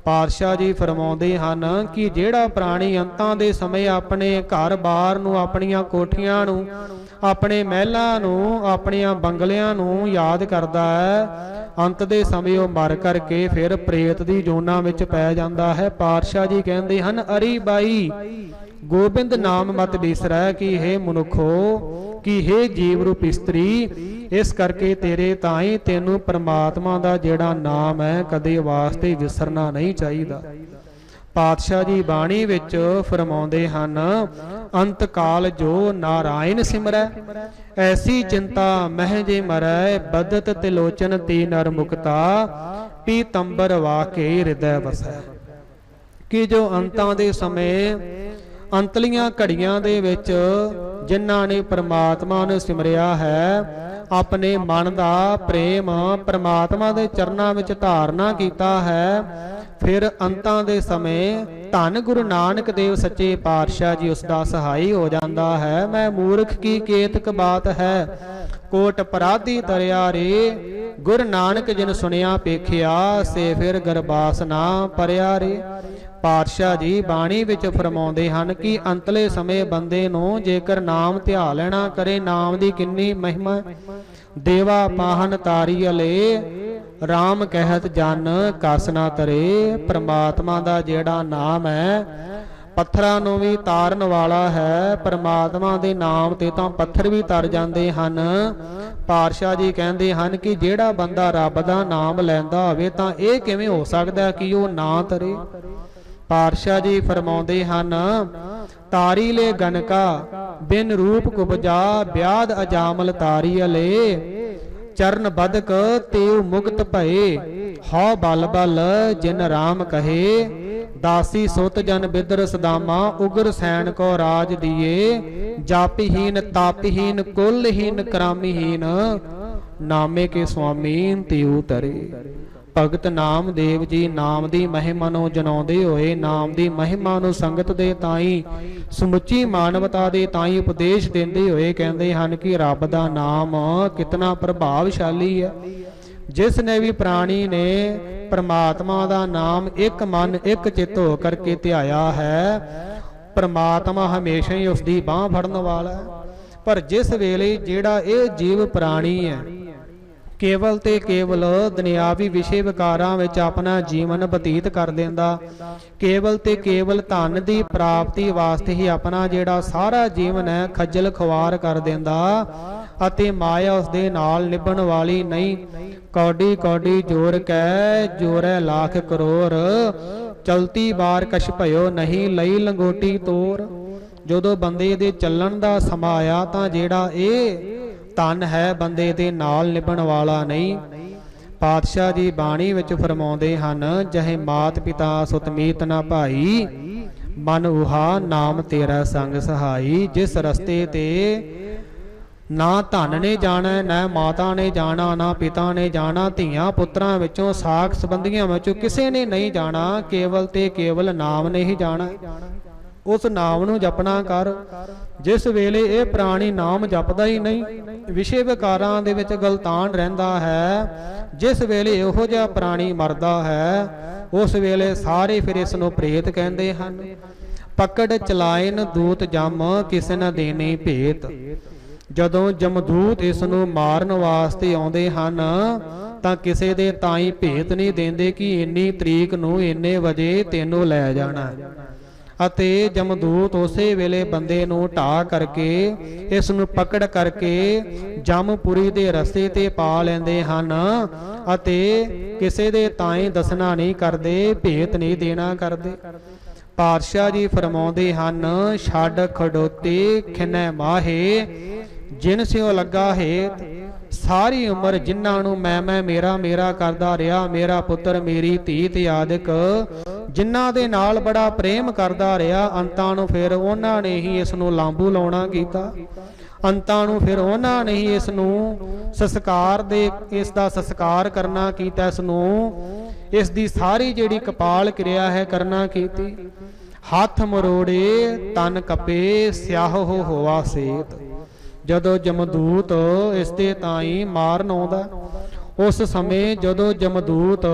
Speaker 1: ਪਾਤਸ਼ਾਹ ਜੀ ਫਰਮਾਉਂਦੇ ਹਨ ਕਿ ਜਿਹੜਾ ਪ੍ਰਾਣੀ ਅੰਤਾਂ ਦੇ ਸਮੇਂ ਆਪਣੇ ਘਰ-ਬਾਰ ਨੂੰ, ਆਪਣੀਆਂ ਕੋਠੀਆਂ ਨੂੰ, ਆਪਣੇ ਮਹਿਲਾਂ ਨੂੰ, ਆਪਣੀਆਂ ਬੰਗਲਿਆਂ ਨੂੰ ਯਾਦ ਕਰਦਾ ਹੈ, ਅੰਤ ਦੇ ਸਮੇਂ ਉਹ ਮਰ ਕਰਕੇ ਫਿਰ ਪ੍ਰੇਤ ਦੀ ਜੋਨਾਂ ਵਿੱਚ ਪੈ ਜਾਂਦਾ ਹੈ। ਪਾਤਸ਼ਾਹ ਜੀ ਕਹਿੰਦੇ ਹਨ, ਅਰੀ ਬਾਈ ਗੋਬਿੰਦ ਨਾਮ ਮਤ ਬਿਸਰੈ, ਕਿ ਹੇ ਮਨੁੱਖੋ, ਕਿ ਹੇ ਜੀਵ ਰੂਪ ਇਸਤਰੀ, ਇਸ ਕਰਕੇ ਤੇਰੇ ਤਾਂ ਹੀ ਤੈਨੂੰ ਪਰਮਾਤਮਾ ਦਾ ਜਿਹੜਾ ਨਾਮ ਹੈ ਕਦੇ ਵਾਸਤੇ ਵਿਸਰਨਾ ਨਹੀਂ ਚਾਹੀਦਾ। ਪਾਤਸ਼ਾਹ ਜੀ ਬਾਣੀ ਵਿੱਚ ਫਰਮਾਉਂਦੇ ਹਨ, ਅੰਤ ਕਾਲ ਜੋ ਨਾਰਾਇਣ ਸਿਮਰੈ, ਐਸੀ ਚਿੰਤਾ ਮਹਿ ਜੇ ਮਰੈ, ਬਦਤ ਤਿਲੋਚਨ ਤੀ ਨਰ ਮੁਕਤਾ, ਪੀਤੰਬਰ ਵਾਕੇ ਹਿਰਦੈ ਵਸੈ। ਕਿ ਜੋ ਅੰਤਾਂ ਦੇ ਸਮੇਂ ਅੰਤਲੀਆਂ ਘੜੀਆਂ ਦੇ ਵਿੱਚ ਜਿਨ੍ਹਾਂ ਨੇ ਪਰਮਾਤਮਾ ਨੂੰ ਸਿਮਰਿਆ ਹੈ, ਆਪਣੇ ਮਨ ਦਾ ਪ੍ਰੇਮ ਪਰਮਾਤਮਾ ਦੇ ਚਰਨਾਂ ਵਿੱਚ ਧਾਰਨਾ ਕੀਤਾ ਹੈ, ਫਿਰ ਅੰਤਾਂ ਦੇ ਸਮੇਂ ਧੰਨ ਗੁਰੂ ਨਾਨਕ ਦੇਵ ਸੱਚੇ ਪਾਤਸ਼ਾਹ ਜੀ ਉਸ ਦਾ ਸਹਾਈ ਹੋ ਜਾਂਦਾ ਹੈ। ਮੈਂ ਮੂਰਖ ਕੀ ਕੇਤਕ ਬਾਤ ਹੈ, ਕੋਟ ਅਪਰਾਧੀ ਤਰਿਆ ਰੇ, ਗੁਰ ਨਾਨਕ ਜਿਨ ਸੁਣਿਆ ਪੇਖਿਆ, ਸੇ ਫਿਰ ਗਰਬਾਸ ਨਾ ਪਰਿਆ ਰੇ। ਪਾਤਸ਼ਾਹ ਜੀ ਬਾਣੀ ਵਿੱਚ ਫਰਮਾਉਂਦੇ ਹਨ ਕਿ ਅੰਤਲੇ ਸਮੇਂ ਬੰਦੇ ਨੂੰ ਜੇਕਰ ਨਾਮ ਧਿਆ ਲੈਣਾ ਕਰੇ, ਨਾਮ ਦੀ ਕਿੰਨੀ ਮਹਿਮਾ। ਦੇਵਾ ਪਾਹਨ ਤਾਰੀ ਅਲੇ, ਰਾਮ ਕਹਿਤ ਜਨ ਕਸ ਨਾ ਤਰੇ। ਪਰਮਾਤਮਾ ਦਾ ਜਿਹੜਾ ਨਾਮ ਹੈ ਪੱਥਰਾਂ ਨੂੰ ਵੀ ਤਾਰਨ ਵਾਲਾ ਹੈ। ਪਰਮਾਤਮਾ ਦੇ ਨਾਮ ਤੇ ਤਾਂ ਪੱਥਰ ਵੀ ਤਰ ਜਾਂਦੇ ਹਨ। ਪਾਤਸ਼ਾਹ ਜੀ ਕਹਿੰਦੇ ਹਨ ਕਿ ਜਿਹੜਾ ਬੰਦਾ ਰੱਬ ਦਾ ਨਾਮ ਲੈਂਦਾ ਹੋਵੇ ਤਾਂ ਇਹ ਕਿਵੇਂ ਹੋ ਸਕਦਾ ਕਿ ਉਹ ਨਾ ਤਰੇ। ਪਾਤਸ਼ਾਹ ਜੀ ਫਰਮਾਉਂਦੇ ਹਨ, ਤਾਰੀ ਲੈ ਗਨਕਾ ਬਿਨ ਰੂਪ ਕੁਬਜਾ, ਬਿਆਦ ਅਜਾਮਲ ਤਾਰੀ ਅਲੇ, ਚਰਨ ਬਦਕ ਤੇਉ ਮੁਕਤ ਭਏ, ਹਉ ਬਲ ਬਲ ਜਿਨ ਰਾਮ ਕਹੇ, ਦਾਸੀ ਸੁਤ ਜਨ ਬਿਦਰ ਸਦਾਮਾ, ਉਗਰ ਸੈਨ ਕੋ ਰਾਜ ਦੀਏ, ਜਾਪਹੀਨ ਤਾਪਹੀਨ ਕੁਲਹੀਨ ਕਰਾਮਹੀਨ, ਨਾਮੇ ਕੇ ਸੁਆਮੀ ਤੇਉ ਤਰੇ। ਭਗਤ ਨਾਮਦੇਵ ਜੀ ਨਾਮ ਦੀ ਮਹਿਮਾ ਨੂੰ ਜਨਾਉਂਦੇ ਹੋਏ, ਨਾਮ ਦੀ ਮਹਿਮਾ ਨੂੰ ਸੰਗਤ ਦੇ ਤਾਈਂ, ਸਮੁੱਚੀ ਮਾਨਵਤਾ ਦੇ ਤਾਈਂ ਉਪਦੇਸ਼ ਦਿੰਦੇ ਹੋਏ ਕਹਿੰਦੇ ਹਨ ਕਿ ਰੱਬ ਦਾ ਨਾਮ ਕਿਤਨਾ ਪ੍ਰਭਾਵਸ਼ਾਲੀ ਹੈ। ਜਿਸ ਨੇ ਵੀ ਪ੍ਰਾਣੀ ਨੇ ਪਰਮਾਤਮਾ ਦਾ ਨਾਮ ਇੱਕ ਮਨ ਇੱਕ ਚਿੱਤ ਹੋ ਕਰਕੇ ਧਿਆਇਆ ਹੈ, परमात्मा हमेशा ही उसकी बांह फड़न वाला है। पर जिस वेले जेड़ा ये जीव प्राणी है केवल ते केवल दुनियावी विषय विकारां विच अपना जीवन बतीत कर देंदा, केवल ते केवल धन की प्राप्ति वास्ते ही अपना जेड़ा सारा जीवन है खज्जल खुवार कर देंदा अते माया उसदे नाल निभण वाली नहीं। कौडी कौडी जोर कै जोरै लाख करोड़, चलती बार कछ भयो नहीं लई लंगोटी तोर। जदों बंदे दे चलण दा समा आया तां जेड़ा ये धन है बंदे दे नाल निभण वाला नहीं। पातशाह जी बाणी विच फरमाउंदे हन, जहे मात पिता सुतमीत ना भाई, मन उहा नाम तेरा संग सहाई। जिस रस्ते ते ना धन ने जाना, ना माता ने जाना, ना पिता ने जाना, धियां पुत्रां विचों साख संबंधियां विचों किसे ने नहीं जाना, केवल ते केवल नाम ने ही जाना। उस नाम नूं जपना कर। जिस वेले ये प्राणी नाम जपदा ही नहीं विषय विकारां दे विच गलतान रहिंदा है, जिस वेले इहो जिहा प्राणी मरदा है उस वेले सारे फिर इस नूं प्रेत कहंदे हन। पकड़ चलाइन दूत जम किस न देने भेत। जदों जमदूत इस नूं मारन वास्ते आउंदे हन तां किसे दे ताईं भेत नहीं देंदे कि इन्नी तरीक नूं इन्ने वजे तैनूं लै जाना। ਅਤੇ ਜਮਦੂਤ ਉਸੇ ਵੇਲੇ ਬੰਦੇ ਨੂੰ ਢਾਹ ਕਰਕੇ ਇਸ ਨੂੰ ਪਕੜ ਕਰਕੇ ਜਮਪੁਰੀ ਦੇ ਰਸਤੇ ਤੇ ਪਾ ਲੈਂਦੇ ਹਨ ਅਤੇ ਕਿਸੇ ਦੇ ਤਾਈਂ ਦੱਸਣਾ ਨਹੀਂ ਕਰਦੇ, ਭੇਤ ਨਹੀਂ ਦੇਣਾ ਕਰਦੇ। ਪਾਤਸ਼ਾਹ ਜੀ ਫਰਮਾਉਂਦੇ ਹਨ, ਛੱਡ ਖੜੋਤੇ ਖਿਨੈ ਮਾਹੇ ਜਿਨ ਸਿਓ ਲੱਗਾ ਹੇਤ। सारी उम्र जिन्हों मैं मेरा मेरा करता रहा, मेरा पुत्र मेरी धी आदिक जिन्हां दे नाल बड़ा प्रेम करता रहा, अंतां नूं फिर उन्होंने ही इस नूं लांबू लाउणा कीता। अंतां नूं फिर उन्होंने ही इस नूं संस्कार दे इस दा संस्कार करना कीता, इस नूं इस दी सारी जिहड़ी कपाल क्रिया है करना कीती। हथ मरोड़े तन कपे स्याह होवा सेत। जदों जमदूत इस दे ताई मारन आउंदा, उस समय जदों जमदूत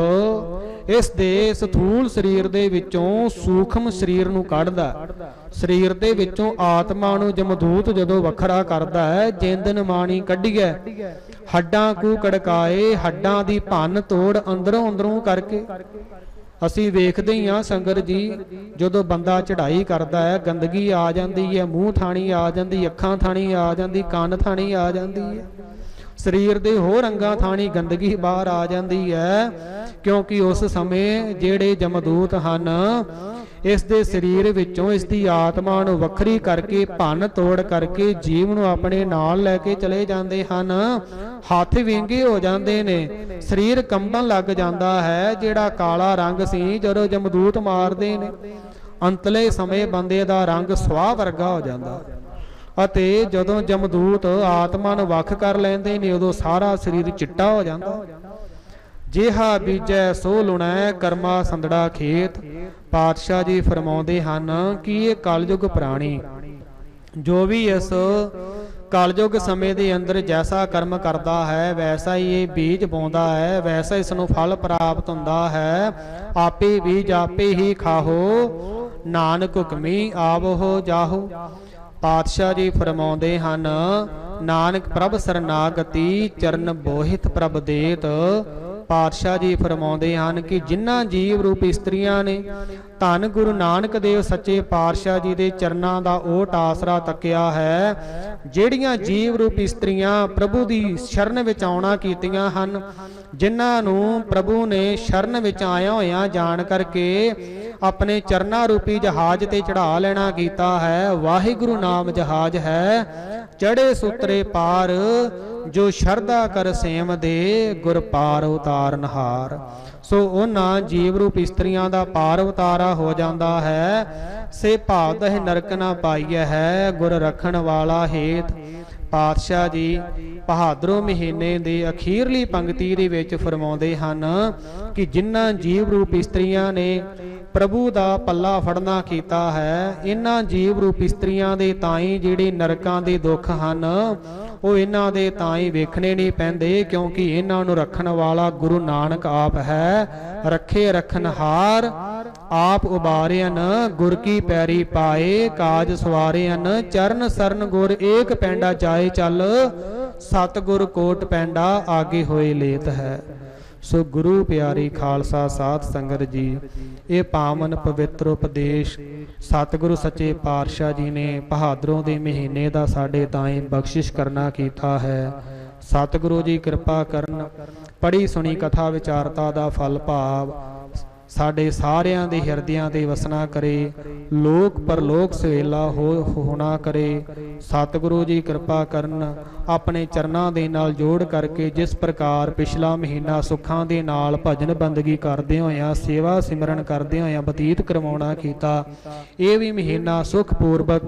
Speaker 1: इस दे स्थूल शरीर दे विचों सूक्ष्म शरीर नूं कढदा, शरीर दे विचों आत्मा नूं जमदूत जदों वखरा करदा है, जिंदन माणी कढीए हड्डां कू कड़काए, हड्डां दी भन्न तोड़ अंदरों अंदरों करके। ਅਸੀਂ ਵੇਖਦੇ ਹੀ ਹਾਂ ਸੰਗਤ ਜੀ, ਜਦੋਂ ਬੰਦਾ ਚੜ੍ਹਾਈ ਕਰਦਾ ਹੈ ਗੰਦਗੀ ਆ ਜਾਂਦੀ ਹੈ, ਮੂੰਹ ਥਾਣੀ ਆ ਜਾਂਦੀ, ਅੱਖਾਂ ਥਾਣੀ ਆ ਜਾਂਦੀ, ਕੰਨ ਥਾਣੀ ਆ ਜਾਂਦੀ ਹੈ, ਸਰੀਰ ਦੇ ਹੋਰ ਅੰਗਾਂ ਥਾਣੀ ਗੰਦਗੀ ਬਾਹਰ ਆ ਜਾਂਦੀ ਹੈ, ਕਿਉਂਕਿ ਉਸ ਸਮੇਂ ਜਿਹੜੇ ਜਮਦੂਤ ਹਨ ਇਸ ਦੇ ਸਰੀਰ ਵਿੱਚੋਂ ਇਸ ਦੀ ਆਤਮਾ ਨੂੰ ਵੱਖਰੀ ਕਰਕੇ ਭੰਨ ਤੋੜ ਕਰਕੇ ਜੀਵ ਨੂੰ ਆਪਣੇ ਨਾਲ ਲੈ ਕੇ ਚਲੇ ਜਾਂਦੇ ਹਨ। ਹੱਥ ਵਿੰਗੇ ਹੋ ਜਾਂਦੇ ਨੇ, ਸਰੀਰ ਕੰਬਣ ਲੱਗ ਜਾਂਦਾ ਹੈ। ਜਿਹੜਾ ਕਾਲਾ ਰੰਗ ਸੀ ਜਦੋਂ ਜਮਦੂਤ ਮਾਰਦੇ ਨੇ, ਅੰਤਲੇ ਸਮੇਂ ਬੰਦੇ ਦਾ ਰੰਗ ਸੁਆਹ ਵਰਗਾ ਹੋ ਜਾਂਦਾ, ਅਤੇ ਜਦੋਂ ਜਮਦੂਤ ਆਤਮਾ ਨੂੰ ਵੱਖ ਕਰ ਲੈਂਦੇ ਨੇ ਉਦੋਂ ਸਾਰਾ ਸਰੀਰ ਚਿੱਟਾ ਹੋ ਜਾਂਦਾ। ਜਿਹਾ ਬੀਜੈ ਸੋ ਲੁਣੈ ਕਰਮਾ ਸੰਦੜਾ ਖੇਤ। ਪਾਤਸ਼ਾਹ ਜੀ ਫਰਮਾਉਂਦੇ ਹਨ ਕਿ ਇਹ ਕਲਯੁਗ ਪ੍ਰਾਣੀ ਜੋ ਵੀ ਇਸ कलयुग समय के अंदर जैसा कर्म करता है वैसा ही ये बीज बोंदा है, वैसा इसनों फल प्राप्त होंदा है। आपे बीज आपे ही खाहो, नानक हुक्मी आवहो जाहो। पातशाह जी फरमाउंदे हन, नानक प्रभ सरनागति चरण बोहित प्रभ देत। पातशाह जी फरमाउंदे हन कि जिन्हां जीव रूप इस्त्रियां ने धन गुरु नानक देव सच्चे पातशाह जी दे चरनां दा ओट आसरा तकिया है, ਜਿਹੜੀਆਂ जीव रूप इस्त्रियां प्रभु दी शरण विच आउणा कीतियां हन, जिन्हां नूं प्रभु ने शरण विच आया होया जान करके अपने चरना रूपी जहाज ते चढ़ा लेना कीता है। वाहिगुरु नाम जहाज है, चढ़े सुतरे पार जो शरदा कर सेम दे, गुर पार उतारनहार। सो उन्हां जीव रूप इस्त्रियां दा पार उतारा हो जाता है। से भाव दह नरक ना पाईए है, गुर रखण वाला हेत। पातशाह जी बहादरों महीने दे अखीरली पंक्ति दे विच फरमाउंदे हन कि जिन्हां जीव रूप इस्त्रियां ने प्रभु दा पल्ला फड़ना कीता है, इन्हां जीव रूप इस्त्रियां दे ताई जिहड़े नरकां दे दुख हन ਉਹ ਇਹਨਾਂ ਦੇ ਤਾਂ ਹੀ ਵੇਖਣੇ ਨਹੀਂ ਪੈਂਦੇ, ਕਿਉਂਕਿ ਇਹਨਾਂ ਨੂੰ ਰੱਖਣ ਵਾਲਾ ਗੁਰੂ ਨਾਨਕ ਆਪ ਹੈ। ਰੱਖੇ ਰਖਨਹਾਰ आप उबारियन गुर की पैरी पाए, काज सवारियन चरण सरन गुर एक पैंडा जाए चल, सतगुर कोट पैंडा आगे होए लेत है। सो गुरु प्यारी खालसा साध संगत जी, ये पावन पवित्र उपदेश सतगुरु सच्चे पातशाह जी ने बहादरों के महीने का साडे ताईं बख्शिश करना कीता है। सतगुरु जी कृपा करन, पढ़ी सुनी कथा विचारता का फल भाव साडे सारियां दे हिरदियां ते वसना करे, लोक परलोक सवेला होना करे। सतगुरु जी कृपा करन, अपने चरनां दे नाल जोड़ करके जिस प्रकार पिछला महीना सुखां दे नाल भजन बंदगी करदे होया सेवा सिमरन करदे होया बतीत करवाउणा कीता, ये भी महीना सुखपूर्वक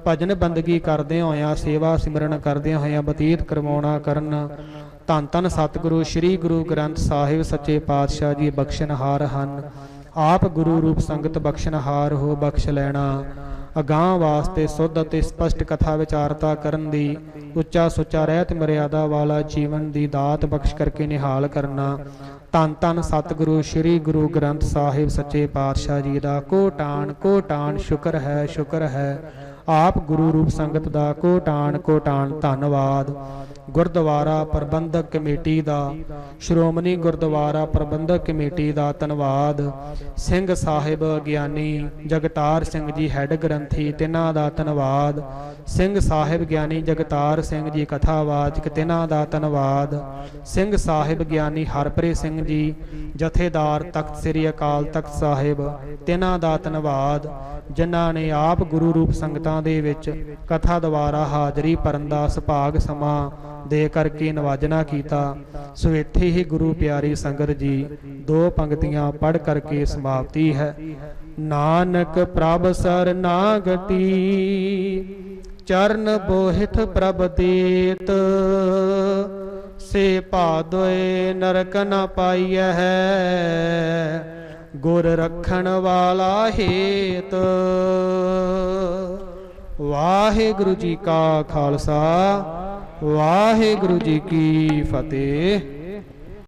Speaker 1: भजन बंदगी करदे होया सेवा सिमरन करदे होया बतीत करवाउणा करन। धन धन सतगुरु श्री गुरु ग्रंथ साहिब सच्चे पातशाह जी बख्शनहार हन। आप गुरु रूप संगत बख्शनहार हो, बख्श लैना। अगाह वास्ते सुध ते स्पष्ट कथा विचारता करन दी, उच्चा सुच्चा रहत मर्यादा वाला जीवन दी दात बख्श करके निहाल करना। धन धन सतगुरु श्री गुरु ग्रंथ साहिब सच्चे पातशाह जी का कोटान शुक्र है, शुक्र है। आप गुरु रूप संगत का कोटान धन्नवाद। गुरद्वारा प्रबंधक कमेटी का, श्रोमणी गुरद्वारा प्रबंधक कमेटी का धन्नवाद। सिंह साहिब ज्ञानी जगतार सिंह जी हैड ग्रंथी, तिन्हां दा धन्नवाद। सिंह साहिब ज्ञानी जगतार सिंह जी कथावाचक, तिन्हां दा धन्नवाद। सिंह साहिब ज्ञानी हरप्रीत सिंह जी जथेदार तख्त श्री अकाल तख्त साहिब, तिन्हां दा धन्नवाद, जिन्हां ने आप गुरु रूप संगतां दे विच कथा द्वारा हाजरी भरन दा सुभाग समा दे करके नवाजना कीता। सो इत्थे ही गुरु प्यारी संगत जी दो पंक्तियां पढ़ करके समाप्ति है। नानक प्रभ सरनागति, चरण बोहित प्रभ देत, से पादोए नरक न पाइय है, गुर रखण वाला हेत। वाहिगुरु जी का खालसा, वाहिगुरु जी की फतेह।